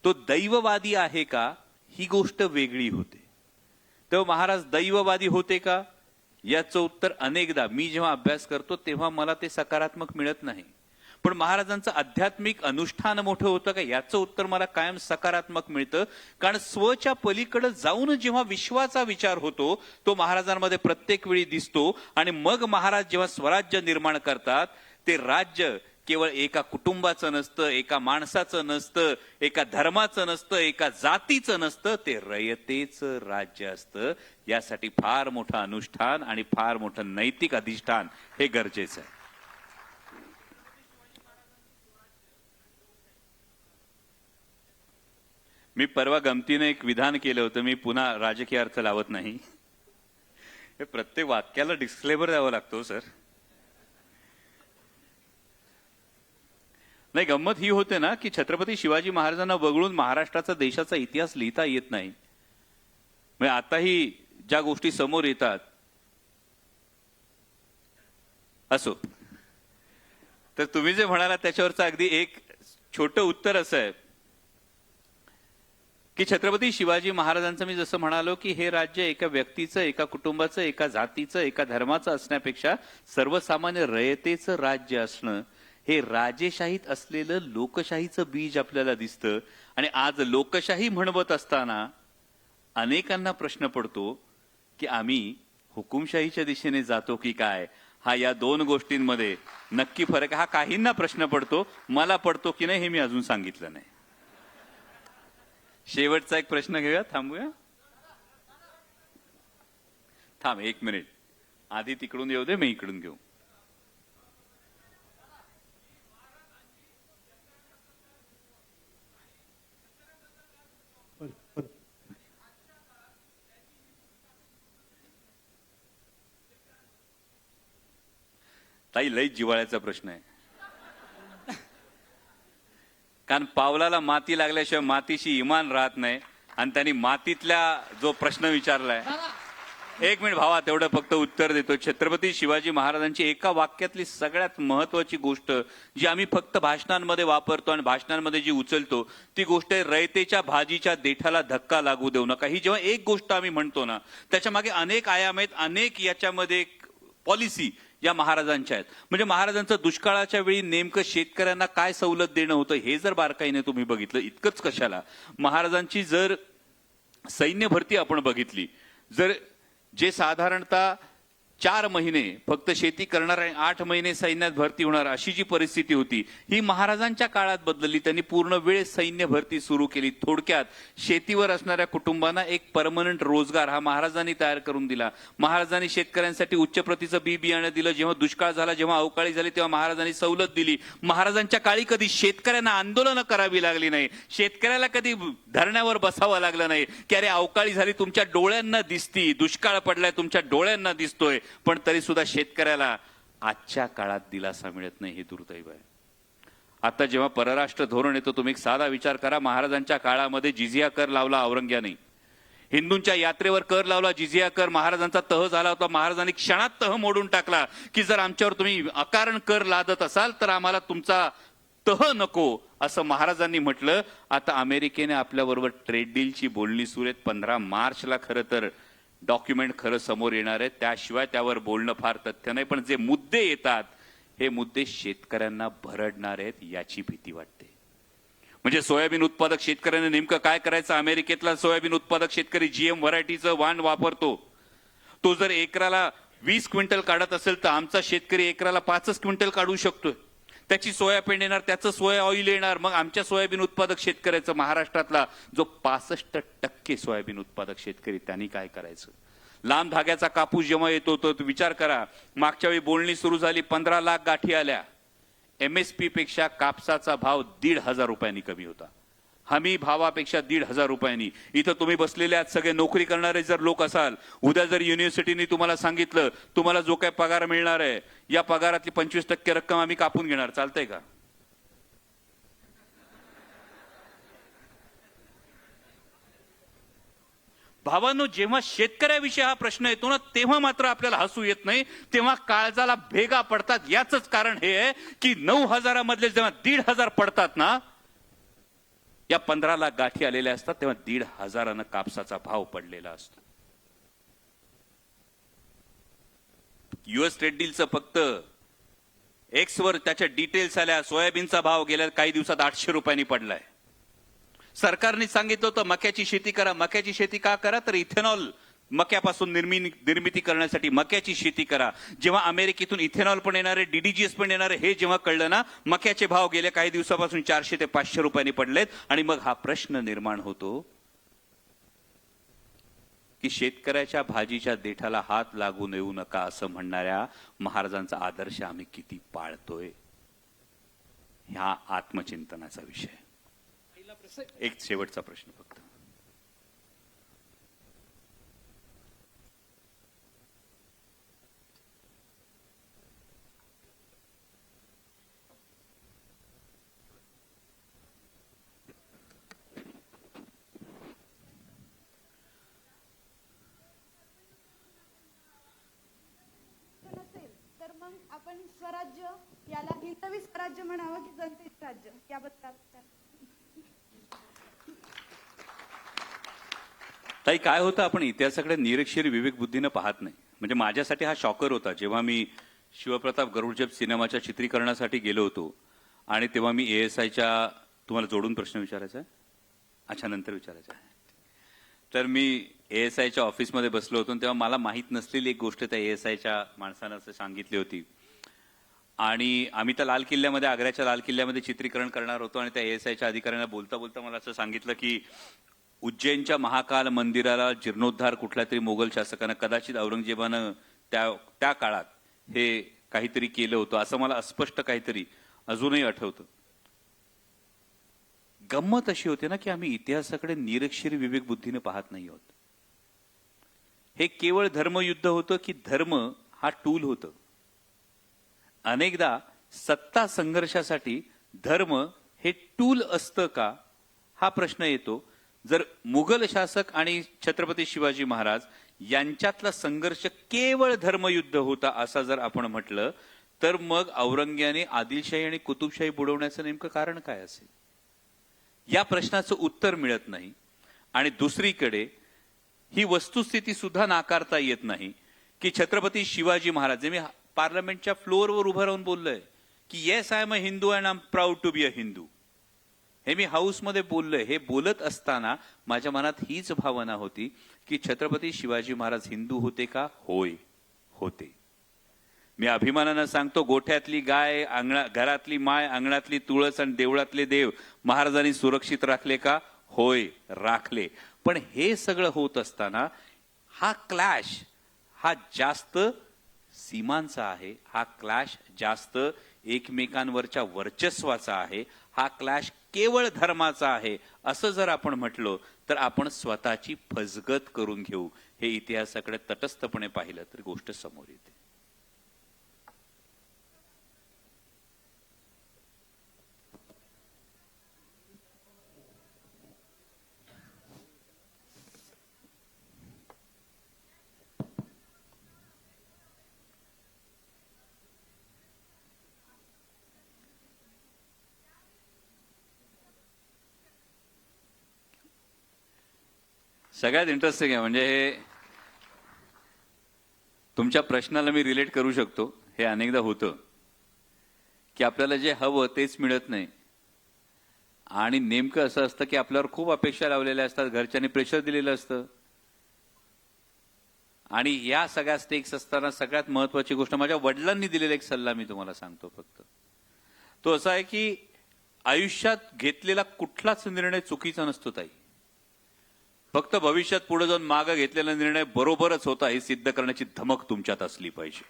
तो दैववादी आहे का ही गोष्ट वेगळी होते. तेव्हा महाराज दैववादी होते का, याचं उत्तर अनेकदा मी जेव्हा अभ्यास करतो तेव्हा मला ते सकारात्मक मिळत नाही. पण महाराजांचं आध्यात्मिक अनुष्ठान मोठं होतं का, याचं उत्तर मला कायम सकारात्मक मिळतं. कारण स्वच्या पलीकडे जाऊन जेव्हा विश्वाचा विचार होतो तो महाराजांमध्ये प्रत्येक वेळी दिसतो. आणि मग महाराज जेव्हा स्वराज्य निर्माण करतात, ते राज्य केवळ एका कुटुंबाचं नसतं, एका माणसाचं नसतं, एका धर्माचं नसतं, एका जातीचं नसतं, ते रयतेचं राज्य असतं. यासाठी फार मोठं अनुष्ठान आणि फार मोठं नैतिक अधिष्ठान हे गरजेचं आहे. मी परवा गमतीने एक विधान केलं होतं, मी पुन्हा राजकीय अर्थ लावत नाही. हे प्रत्येक वाक्याला डिस्क्लेमर द्यावं लागतो सर. नाही, गंमत ही होते ना की छत्रपती शिवाजी महाराजांना वगळून महाराष्ट्राचा देशाचा इतिहास लिहिता येत नाही. म्हणजे आताही ज्या गोष्टी समोर येतात असो, तर तुम्ही जे म्हणाला त्याच्यावरचं अगदी एक छोटं उत्तर असं आहे की छत्रपती शिवाजी महाराजांचं मी जसं म्हणालो की हे राज्य एका व्यक्तीचं, एका कुटुंबाचं, एका जातीचं, एका धर्माचं असण्यापेक्षा सर्वसामान्य रयतेचं राज्य असणं, हे राजेशाहीत असलेलं लोकशाहीचं बीज आपल्याला दिसतं. आणि आज लोकशाही म्हणवत असताना अनेकांना प्रश्न पडतो की आम्ही हुकुमशाहीच्या दिशेने जातो की काय. हा या दोन गोष्टींमध्ये नक्की फरक आहे. हा काहींना प्रश्न पडतो, मला पडतो की नाही हे मी अजून सांगितलं नाही. शेवटचा एक प्रश्न घेऊया, थांबूया. थांब एक मिनिट, आधी तिकडून येऊ दे, मी इकडून घेऊ. ताई लई जिव्हाळ्याचा प्रश्न आहे. कारण पावलाला माती लागल्याशिवाय मातीशी इमान राहत नाही. आणि त्यांनी मातीतल्या जो प्रश्न विचारलाय, एक मिनिट भावा, तेवढं फक्त उत्तर देतो. छत्रपती शिवाजी महाराजांची एका वाक्यातली सगळ्यात महत्वाची गोष्ट जी आम्ही फक्त भाषणांमध्ये वापरतो आणि भाषणांमध्ये जी उचलतो ती गोष्ट आहे, रयतेच्या भाजीच्या देठाला धक्का लागू देऊ नका. ही जेव्हा एक गोष्ट आम्ही म्हणतो ना, त्याच्या मागे अनेक आयाम आहेत, अनेक याच्यामध्ये पॉलिसी या महाराजांच्या आहेत. म्हणजे महाराजांचं दुष्काळाच्या वेळी नेमकं शेतकऱ्यांना काय सवलत देणं होतं हे जर बारकाईने तुम्ही बघितलं, इतकंच कशाला, महाराजांची जर सैन्य भरती आपण बघितली, जर जे साधारणतः 4 महिने फक्त शेती करणार आणि 8 महिने सैन्यात भरती होणार अशी जी परिस्थिती होती, ही महाराजांच्या काळात बदलली. त्यांनी पूर्ण वेळ सैन्य भरती सुरू केली. थोडक्यात शेतीवर असणाऱ्या कुटुंबांना एक परमनंट रोजगार हा महाराजांनी तयार करून दिला. महाराजांनी शेतकऱ्यांसाठी उच्च प्रतीचं बी बियाणं दिलं. जेव्हा दुष्काळ झाला, जेव्हा अवकाळी झाली, तेव्हा महाराजांनी सवलत दिली. महाराजांच्या काळी कधी शेतकऱ्यांना आंदोलनं करावी लागली नाही, शेतकऱ्याला कधी धरण्यावर बसावं लागलं नाही की अरे अवकाळी झाली, तुमच्या डोळ्यांना दिसती, दुष्काळ पडलाय, तुमच्या डोळ्यांना दिसतोय, पण तरी सुद्धा शेतकऱ्याला आजच्या काळात दिलासा मिळत नाही. हे दुर्दैव आहे. आता जेव्हा परराष्ट्र धोरण येतो, तुम्ही एक साधा विचार करा, महाराजांच्या काळामध्ये जिझिया कर लावला औरंग्याने, हिंदूंच्या यात्रेवर कर लावला, जिझिया कर. महाराजांचा तह झाला होता, महाराजांनी क्षणात तह मोडून टाकला की जर आमच्यावर तुम्ही अकारण कर लादत असाल तर आम्हाला तुमचा तह नको, असं महाराजांनी म्हटलं. आता अमेरिकेने आपल्याबरोबर ट्रेड डीलची बोलणी सुरू आहेत. 15 मार्चला खरं तर डॉक्युमेंट खरं समोर येणार आहे, त्याशिवाय त्यावर बोलणं फार तथ्य नाही. पण जे मुद्दे येतात हे मुद्दे शेतकऱ्यांना भरडणार आहेत याची भीती वाटते. म्हणजे सोयाबीन उत्पादक शेतकऱ्यांनी नेमकं काय करायचं? अमेरिकेतला सोयाबीन उत्पादक शेतकरी जीएम व्हरायटीचं वाण वापरतो. तो जर एकराला 20 क्विंटल काढत असेल तर आमचा शेतकरी एकराला 5 क्विंटल काढू शकतोय. त्याची सोया पेंड येणार, त्याचं सोया ऑइल येणार. मग आमच्या सोयाबीन उत्पादक शेतकऱ्याचं, महाराष्ट्रातला जो 65% सोयाबीन उत्पादक शेतकरी, त्यांनी काय करायचं? लांब धाग्याचा कापूस जेव्हा येतो तो विचार करा, मागच्या वेळी बोलणी सुरू झाली, 15 लाख गाठी आल्या. MSP पेक्षा कापसाचा भाव 1,500 रुपयांनी कमी होता, हमी भावापेक्षा 1,500 रुपयांनी. इथं तुम्ही बसलेले आहात सगळे नोकरी करणारे जर लोक असाल, उद्या जर युनिव्हर्सिटीने तुम्हाला सांगितलं तुम्हाला जो काय पगार मिळणार आहे या पगारातली 25% रक्कम आम्ही कापून घेणार, चालतंय का? भावांनो, जेव्हा शेतकऱ्याविषयी हा प्रश्न येतो ना, तेव्हा मात्र आपल्याला हसू येत नाही, तेव्हा काळजाला भेगा पडतात. याच कारण हे आहे की 9,000 मधले जेव्हा 1,500 पडतात ना, या 15 लाख गाठी आलेल्या असतात तेव्हा 1,500 कापसाचा भाव पडलेला असतो. युएस ट्रेड डीलचं फक्त एक्स वर त्याच्या डिटेल्स आल्या. सोयाबीनचा भाव गेल्या काही दिवसात 800 रुपयांनी पडलाय. सरकारने सांगितलं होतं मक्याची शेती करा. मक्याची शेती का करा? तर इथेनॉल मक्यापासून निर्मिती करण्यासाठी मक्याची शेती करा. जेव्हा अमेरिकेतून इथेनॉल पण येणार आहे, डीडीजीएस पण येणार आहे, हे जेव्हा कळलं ना, मक्याचे भाव गेल्या काही दिवसापासून 400 ते 500 रुपयांनी पडलेत. आणि मग हा प्रश्न निर्माण होतो की शेतकऱ्याच्या भाजीच्या देठाला हात लागू येऊ नका असं म्हणणाऱ्या महाराजांचा आदर्श आम्ही किती पाळतोय, ह्या आत्मचिंतनाचा विषय. एक शेवटचा प्रश्न फक्त. नसेल तर मग आपण स्वराज्य याला हिंदवी स्वराज्य म्हणावं की जनतेचे राज्य याबद्दल काय? ताई, काय होतं, आपण इतिहासाकडे निरक्षीर विवेक बुद्धीनं पाहत नाही. म्हणजे माझ्यासाठी हा शॉकर होता जेव्हा मी शिवप्रताप गरुडजप सिनेमाच्या चित्रीकरणासाठी गेलो होतो आणि तेव्हा मी ASIच्या, तुम्हाला जोडून प्रश्न विचारायचा आहे? अच्छा, नंतर विचारायचा आहे. तर मी ASIच्या ऑफिसमध्ये बसलो होतो तेव्हा मला माहीत नसलेली एक गोष्ट त्या ASIच्या माणसानं असं सांगितली होती. आणि आम्ही त्या लाल किल्ल्यामध्ये, आग्र्याच्या लाल किल्ल्यामध्ये चित्रीकरण करणार होतो आणि त्या ASIच्या अधिकाऱ्यांना बोलता बोलता मला असं सांगितलं की उज्जैनच्या महाकाल मंदिराला जीर्णोद्धार कुठल्या तरी मोगल शासकानं, कदाचित औरंगजेबानं त्या काळात हे काहीतरी केलं होतं, असं मला अस्पष्ट काहीतरी अजूनही आठवतं. गंमत अशी होते ना की आम्ही इतिहासाकडे निरक्षीर विवेक बुद्धीने पाहत नाही आहोत. हे केवळ धर्मयुद्ध होतं की धर्म हा टूल होतं. अनेकदा सत्ता संघर्षासाठी धर्म हे टूल असतं का, हा प्रश्न येतो. जर मुघल शासक आणि छत्रपती शिवाजी महाराज यांच्यातला संघर्ष केवळ धर्मयुद्ध होता असं जर आपण म्हटलं तर मग औरंग्याने आदिलशाही आणि कुतुबशाही बुडवण्याचं नेमकं कारण काय असेल, या प्रश्नाचं उत्तर मिळत नाही. आणि दुसरीकडे ही वस्तुस्थिती सुद्धा नाकारता येत नाही की छत्रपती शिवाजी महाराज, जे मी पार्लमेंटच्या फ्लोअरवर उभं राहून बोललोय की yes I am a Hindu and I am proud to be a Hindu, हे मी हाऊसमध्ये बोललोय. हे बोलत असताना माझ्या मनात हीच भावना होती की छत्रपती शिवाजी महाराज हिंदू होते का? होय, होते. मी अभिमानानं सांगतो, गोठ्यातली गाय, घरातली माय, अंगणातली तुळस आणि देवळातले देव महाराजांनी सुरक्षित राखले का? होय, राखले. पण हे सगळं होत असताना हा क्लॅश हा जास्त सीमांचा आहे, हा क्लॅश जास्त एकमेकांवरच्या वर्चस्वाचा आहे, हा क्लॅश केवळ धर्माचा आहे असं जर आपण म्हटलो तर आपण स्वतःची फसगत करून घेऊ. हे इतिहासाकडे तटस्थपणे पाहिलं तर गोष्ट समोर येते. सगळ्यात इंटरेस्टिंग आहे म्हणजे हे तुमच्या प्रश्नाला मी रिलेट करू शकतो. हे अनेकदा होतं की आपल्याला जे हवं तेच मिळत नाही आणि नेमकं असं असतं की आपल्यावर खूप अपेक्षा लावलेल्या असतात, घरच्यांनी प्रेशर दिलेलं असतं. आणि या सगळ्या स्टेक्स असताना सगळ्यात महत्वाची गोष्ट, माझ्या वडिलांनी दिलेला एक सल्ला मी तुम्हाला सांगतो फक्त, तो असा आहे की आयुष्यात घेतलेला कुठलाच निर्णय चुकीचा नसतो ताई. फक्त भविष्यात पुढे जाऊन मागे घेतलेला निर्णय बरोबरच होता हे सिद्ध करण्याची धमक तुमच्यात असली पाहिजे.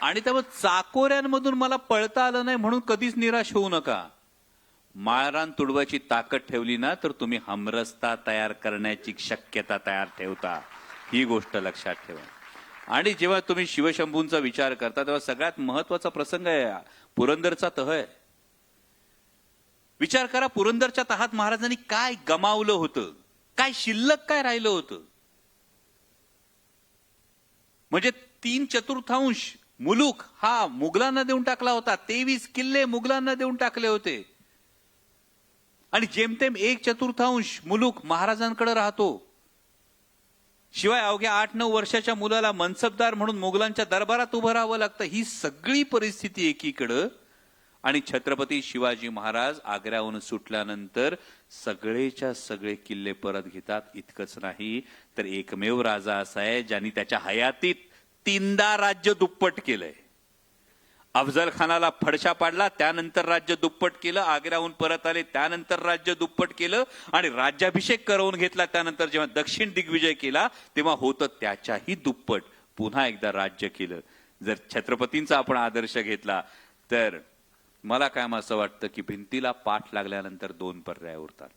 आणि त्यामुळे चाकोऱ्यांमधून मला पळता आलं नाही म्हणून कधीच निराश होऊ नका. माळरान तुडवायची ताकद ठेवली ना तर तुम्ही हमरस्ता तयार करण्याची शक्यता तयार ठेवता, ही गोष्ट लक्षात ठेवा. आणि जेव्हा तुम्ही शिवशंभूंचा विचार करता तेव्हा सगळ्यात महत्वाचा प्रसंग आहे पुरंदरचा तह आहे. विचार करा, पुरंदरच्या तहात महाराजांनी काय गमावलं होतं, काय शिल्लक काय राहिलं होतं. म्हणजे 3/4 मुलूक हा मुघलांना देऊन टाकला होता. 23 किल्ले मुघलांना देऊन टाकले होते आणि जेमतेम 1/4 मुलूक महाराजांकडे राहतो. शिवाय अवघ्या 8-9 वर्षाच्या मुलाला मनसबदार म्हणून मुघलांच्या दरबारात उभं राहावं लागतं. ही सगळी परिस्थिती एकीकडं आणि छत्रपती शिवाजी महाराज आग्र्याहून सुटल्यानंतर सगळेच्या सगळे किल्ले परत घेतात. इतकंच नाही तर एकमेव राजा असा आहे ज्यांनी त्याच्या हयातीत 3दा राज्य दुप्पट केलंय. अफजल खानाला फडशा पाडला, त्यानंतर राज्य दुप्पट केलं. आग्र्याहून परत आले, त्यानंतर राज्य दुप्पट केलं आणि राज्याभिषेक करवून घेतला. त्यानंतर जेव्हा दक्षिण दिग्विजय केला तेव्हा होतं त्याच्याही दुप्पट पुन्हा एकदा राज्य केलं. जर छत्रपतींचा आपण आदर्श घेतला तर मला काय असं वाटतं की भिंतीला पाठ लागल्यानंतर 2 पर्याय उरतात.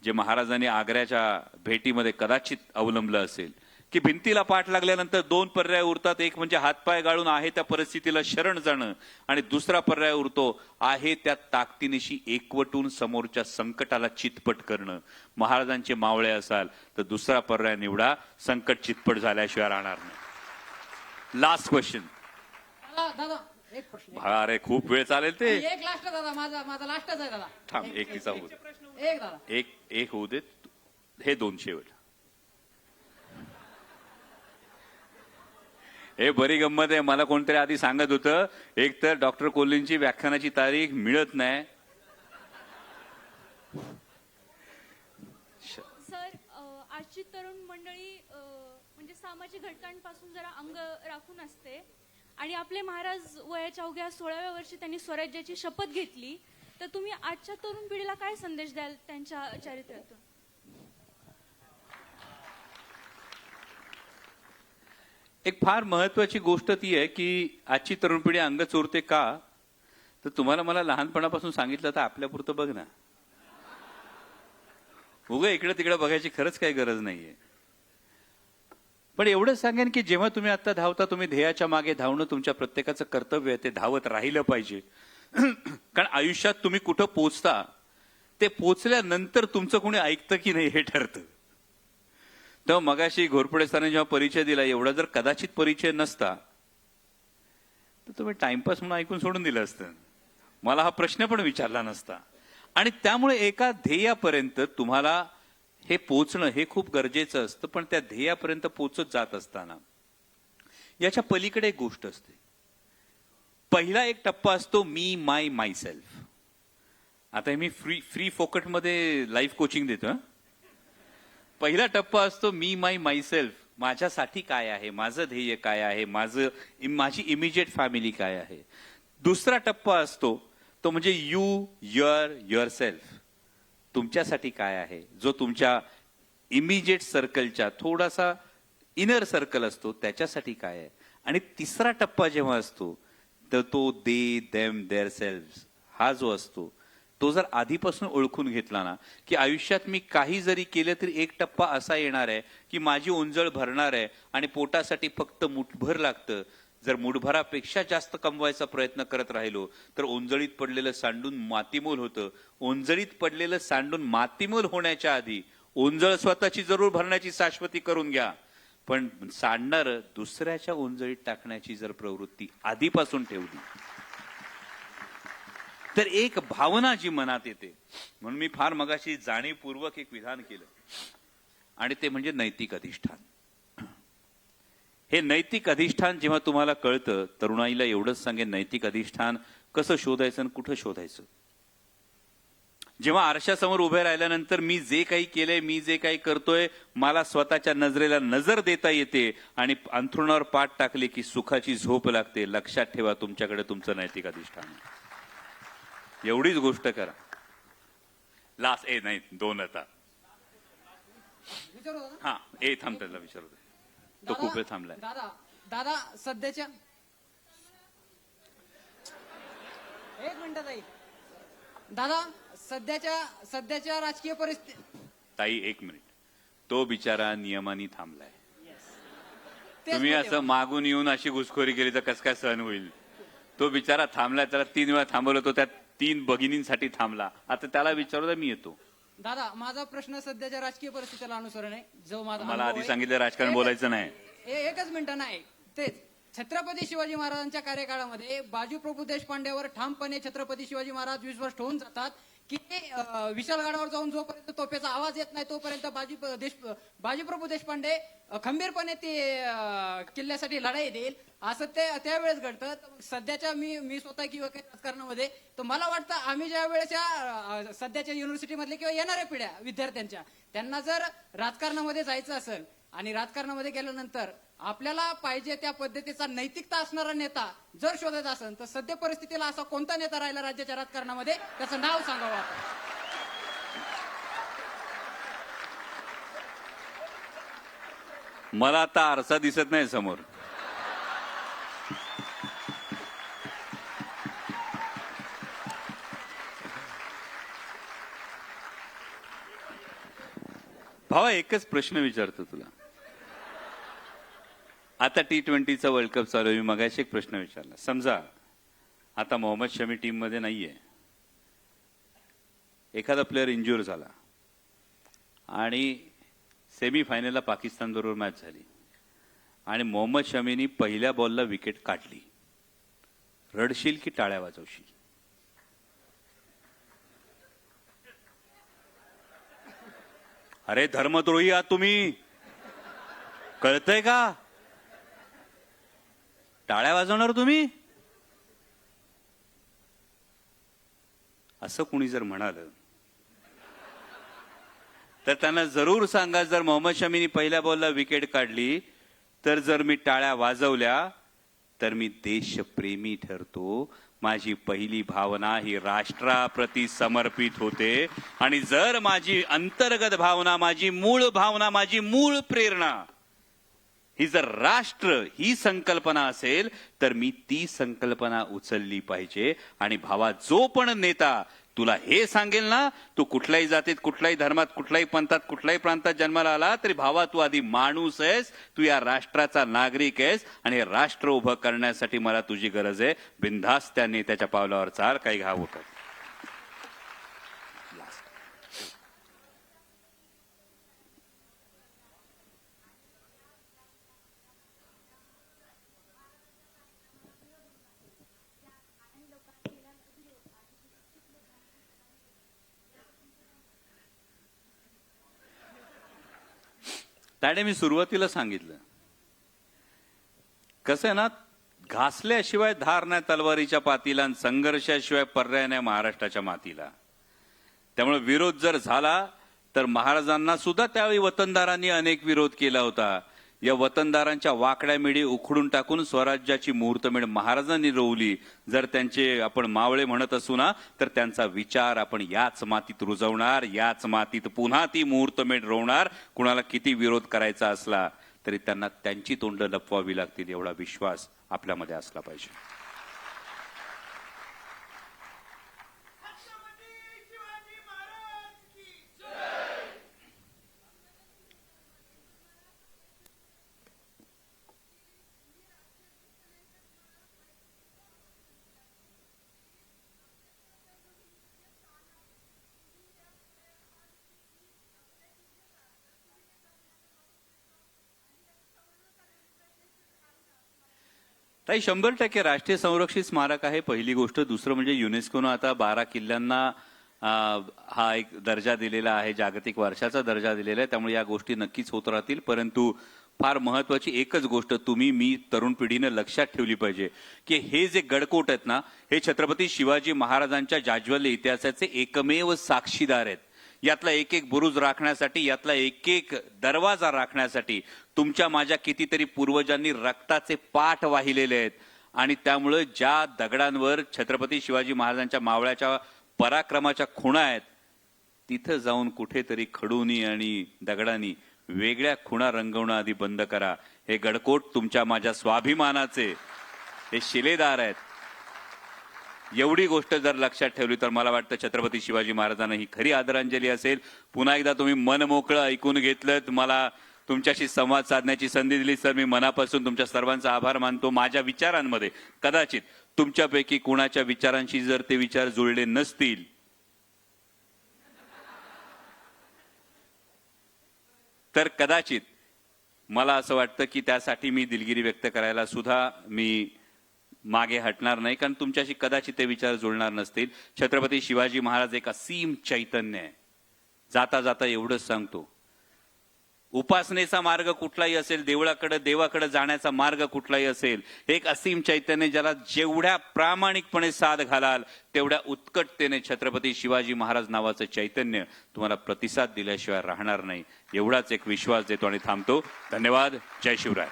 जे महाराजांनी आग्र्याच्या भेटीमध्ये कदाचित अवलंबलं असेल की भिंतीला पाठ लागल्यानंतर 2 पर्याय उरतात. एक म्हणजे हातपाय गाळून आहे त्या परिस्थितीला शरण जाणं आणि दुसरा पर्याय उरतो आहे त्या ताकदीनिशी एकवटून समोरच्या संकटाला चितपट करणं. महाराजांचे मावळे असाल तर दुसरा पर्याय निवडा, संकट चितपट झाल्याशिवाय राहणार नाही. Last question. दादा एक प्रश्न. अरे खूप वेळ चालेल ते. एक लास्ट दादा, माझा लास्टच आहे दादा. थांब, एक तिचा होऊ दे. एक दादा, एक होऊ देत. हे 2 शेवट. हे बरी गंमत आहे. मला कोणतरी आधी सांगत होतं एक तर डॉक्टर कोल्हेंची व्याख्यानाची तारीख मिळत नाही. सर, आजची तरुण मंडळी म्हणजे सामाजिक घटकांपासून जरा अंग राखून असते आणि आपले महाराज वयाच्या अवघ्या 16व्या वर्षी त्यांनी स्वराज्याची शपथ घेतली. तर तुम्ही आजच्या तरुण पिढीला काय संदेश द्याल त्यांच्या चरित्रातून? एक फार महत्वाची गोष्ट ती आहे की आजची तरुण पिढी अंग चोरते का, तर तुम्हाला मला लहानपणापासून सांगितलं तर आपल्यापुरतं बघ ना. उगा इकडे तिकडे बघायची खरंच काही गरज नाहीये. पण एवढंच सांगेन की जेव्हा तुम्ही आता धावता, तुम्ही ध्येयाच्या मागे धावणं तुमच्या प्रत्येकाचं कर्तव्य आहे. ते धावत राहिलं पाहिजे. कारण आयुष्यात तुम्ही कुठं पोचता ते पोचल्यानंतर तुमचं कोणी ऐकतं की नाही हे ठरतं. तर मगाशी घोरपडे सरांनी जेव्हा परिचय दिला, एवढा जर कदाचित परिचय नसता तर तुम्ही टाइमपास म्हणून ऐकून सोडून दिलं असतं. मला हा प्रश्न पण विचारला नसता. आणि त्यामुळे एका ध्येयापर्यंत तुम्हाला हे पोचणं हे खूप गरजेचं असतं. पण त्या ध्येयापर्यंत पोचत जात असताना याच्या पलीकडे एक गोष्ट असते. पहिला एक टप्पा असतो मी माय मायसेल्फ. आता मी फ्री फोकटमध्ये लाईफ कोचिंग देतो. पहिला टप्पा असतो मी माय मायसेल्फ. माझ्यासाठी काय आहे, माझं ध्येय काय आहे, माझी इमिजिएट फॅमिली काय आहे. दुसरा टप्पा असतो तो म्हणजे युअर सेल्फ. तुमच्यासाठी काय आहे, जो तुमच्या इमिजिएट सर्कलच्या थोडासा इनर सर्कल असतो त्याच्यासाठी काय आहे. आणि तिसरा टप्पा जेव्हा असतो तर तो दे देम देअर सेल्फ हा जो असतो तो जर आधीपासून ओळखून घेतला ना की आयुष्यात मी काही जरी केलं तरी एक टप्पा असा येणार आहे की माझी ओंजळ भरणार आहे आणि पोटासाठी फक्त मुठभर लागतं. जर मुठभरापेक्षा जास्त कमवायचा प्रयत्न करत राहिलो तर ओंजळीत पडलेलं सांडून मातीमोल होतं. ओंजळीत पडलेलं सांडून मातीमोल होण्याच्या आधी ओंजळ स्वतःची जरूर भरण्याची शाश्वती करून घ्या. पण सांडणार दुसऱ्याच्या ओंजळीत टाकण्याची जर प्रवृत्ती आधीपासून ठेवली तर एक भावना जी मनात येते. म्हणून मी फार मगाशी जाणीवपूर्वक एक विधान केलं आणि ते म्हणजे नैतिक अधिष्ठान. हे नैतिक अधिष्ठान जेव्हा तुम्हाला कळतं, तरुणाईला एवढंच सांगेन नैतिक अधिष्ठान कसं शोधायचं आणि कुठं शोधायचं. जेव्हा आरशासमोर उभे राहिल्यानंतर मी जे काही केलंय, मी जे काही करतोय, मला स्वतःच्या नजरेला नजर देता येते आणि अंथरुणावर पाठ टाकली की सुखाची झोप लागते. लक्षात ठेवा तुमच्याकडे तुमचं नैतिक अधिष्ठान आहे. एवढीच गोष्ट करा. लास्ट नाही 2 आता. हा थांब त्याला विचारू दे. तो खूप वेळ थांबलाय. दादा सध्याच्या एक मिनिट ताई. दादा सध्याच्या राजकीय परिस्थिती. ताई 1 मिनिट. तो बिचारा नियमाने थांबलाय. तुम्ही असं मागून येऊन अशी घुसखोरी केली तर कसं काय सहन होईल. तो बिचारा थांबलाय. त्याला 3 वेळा थांबवलं होतं. त्या 3 भगिनींसाठी थांबला. आता त्याला विचारू मी येतो. दादा माझा प्रश्न सध्याच्या राजकीय परिस्थितीला अनुसरण आहे. जो माझा मला आधी सांगितलं राजकारण बोलायचं नाही. एकच मिनिट नाही. तेच छत्रपती शिवाजी महाराजांच्या कार्यकाळामध्ये बाजी प्रभू देशपांडेवर ठामपणे छत्रपती शिवाजी महाराज विश्वास ठेवून जातात की विशाळगडावर जाऊन जोपर्यंत तोफेचा आवाज येत नाही तोपर्यंत बाजीप्रभू देशपांडे खंबीरपणे ते किल्ल्यासाठी लढाई देईल, असं ते त्यावेळेस घडतं. सध्याच्या मी स्वतः किंवा काही राजकारणामध्ये तर मला वाटतं आम्ही ज्या वेळेस या सध्याच्या युनिव्हर्सिटीमधले किंवा येणाऱ्या पिढ्या विद्यार्थ्यांच्या त्यांना जर राजकारणामध्ये जायचं असेल आणि राजकारणामध्ये गेल्यानंतर आपल्याला पाहिजे त्या पद्धतीचा नैतिकता असणारा नेता जर शोधायचा असेल तर सध्या परिस्थितीला असा कोणता नेता राहिला राज्याच्या राजकारणामध्ये त्याचं नाव सांगावं आपण. मला आता आरसा दिसत नाही समोर. भावा एकच प्रश्न विचारतो तुला. आता T20चा वर्ल्ड कप चालू आहे. मी मगाशी एक प्रश्न विचारला. समजा आता मोहम्मद शमी टीम मध्ये नाहीये, एखादा प्लेअर इंज्युअर झाला आणि सेमीफायनलला पाकिस्तान बरोबर मॅच झाली आणि मोहम्मद शमीनी पहिल्या बॉलला विकेट काढली, रडशील की टाळ्या वाजवशील? अरे धर्मद्रोही आहात तुम्ही, कळतंय का? टाळ्या वाजवणार तुम्ही? असं कुणी जर म्हणालं तर त्यांना जरूर सांगा, जर मोहम्मद शमीनी पहिल्या बॉलला विकेट काढली तर जर मी टाळ्या वाजवल्या तर मी देशप्रेमी ठरतो. माझी पहिली भावना ही राष्ट्राप्रती समर्पित होते आणि जर माझी अंतर्गत भावना, माझी मूळ भावना, माझी मूळ प्रेरणा ही जर राष्ट्र ही संकल्पना असेल तर मी ती संकल्पना उचलली पाहिजे. आणि भावा, जो पण नेता तुला हे सांगेल ना, तू कुठल्याही जातीत, कुठल्याही धर्मात, कुठल्याही पंथात, कुठल्याही प्रांतात जन्माला आला तरी भावा तू आधी माणूस आहेस, तू या राष्ट्राचा नागरिक आहेस आणि हे राष्ट्र उभं करण्यासाठी मला तुझी गरज आहे. बिनधास्त त्या नेत्याच्या पावलावर चाल, काही घाव उठत. त्याने मी सुरुवातीला सांगितलं, कसं आहे ना, घासल्याशिवाय धार नाही तलवारीच्या पातीला आणि संघर्षाशिवाय पर्याय नाही महाराष्ट्राच्या मातीला. त्यामुळे विरोध जर झाला तर महाराजांना सुद्धा त्यावेळी वतनदारांनी अनेक विरोध केला होता. या वतनदारांच्या वाकड्या मिडी उखडून टाकून स्वराज्याची मुहूर्तमेढ महाराजांनी रोवली. जर त्यांचे आपण मावळे म्हणत असू ना, तर त्यांचा विचार आपण याच मातीत रुजवणार, याच मातीत पुन्हा ती मुहूर्तमेढ रोवणार. कुणाला किती विरोध करायचा असला तरी त्यांना त्यांची तोंड लपवावी लागतील एवढा विश्वास आपल्यामध्ये असला पाहिजे. ताई 100% राष्ट्रीय संरक्षित स्मारक आहे पहिली गोष्ट. दुसरं म्हणजे युनेस्कोनं आता 12 किल्ल्यांना हा एक दर्जा दिलेला आहे, जागतिक वारशाचा दर्जा दिलेला आहे. त्यामुळे या गोष्टी नक्कीच होत राहतील. परंतु फार महत्वाची एकच गोष्ट तुम्ही मी तरुण पिढीनं लक्षात ठेवली पाहिजे की हे जे गडकोट आहेत ना, हे छत्रपती शिवाजी महाराजांच्या जाज्वल्य इतिहासाचे एकमेव साक्षीदार आहेत. यातला एक एक बुरुज राखण्यासाठी, यातला एक एक दरवाजा राखण्यासाठी तुमच्या माझ्या कितीतरी पूर्वजांनी रक्ताचे पाठ वाहिलेले आहेत. आणि त्यामुळे ज्या दगडांवर छत्रपती शिवाजी महाराजांच्या मावळ्याच्या पराक्रमाच्या खुणा आहेत, तिथं जाऊन कुठेतरी खडूनी आणि दगडांनी वेगळ्या खुणा रंगवणं आधी बंद करा. हे गडकोट तुमच्या माझ्या स्वाभिमानाचे हे शिलेदार आहेत. एवढी गोष्ट जर लक्षात ठेवली तर मला वाटतं छत्रपती शिवाजी महाराजांना ही खरी आदरांजली असेल. पुन्हा एकदा तुम्ही मन मोकळं ऐकून घेतलं, मला तुमच्याशी संवाद साधण्याची संधी दिली सर, मी मनापासून तुमच्या सर्वांचा आभार मानतो. माझ्या विचारांमध्ये कदाचित तुमच्यापैकी कुणाच्या विचारांशी जर ते विचार जुळले नसतील तर कदाचित मला असं वाटतं की त्यासाठी मी दिलगिरी व्यक्त करायला सुद्धा मी मागे हटणार नाही, कारण तुमच्याशी कदाचित ते विचार जुळणार नसतील. छत्रपती शिवाजी महाराज एक असीम चैतन्य आहे. जाता जाता एवढंच सांगतो, उपासनेचा मार्ग कुठलाही असेल, देवाकडे जाण्याचा मार्ग कुठलाही असेल, एक असीम चैतन्य ज्याला जेवढ्या प्रामाणिकपणे साथ घालाल तेवढ्या उत्कटतेने छत्रपती शिवाजी महाराज नावाचं चैतन्य तुम्हाला प्रतिसाद दिल्याशिवाय राहणार नाही. एवढाच एक विश्वास देतो आणि थांबतो. धन्यवाद. जय शिवराय.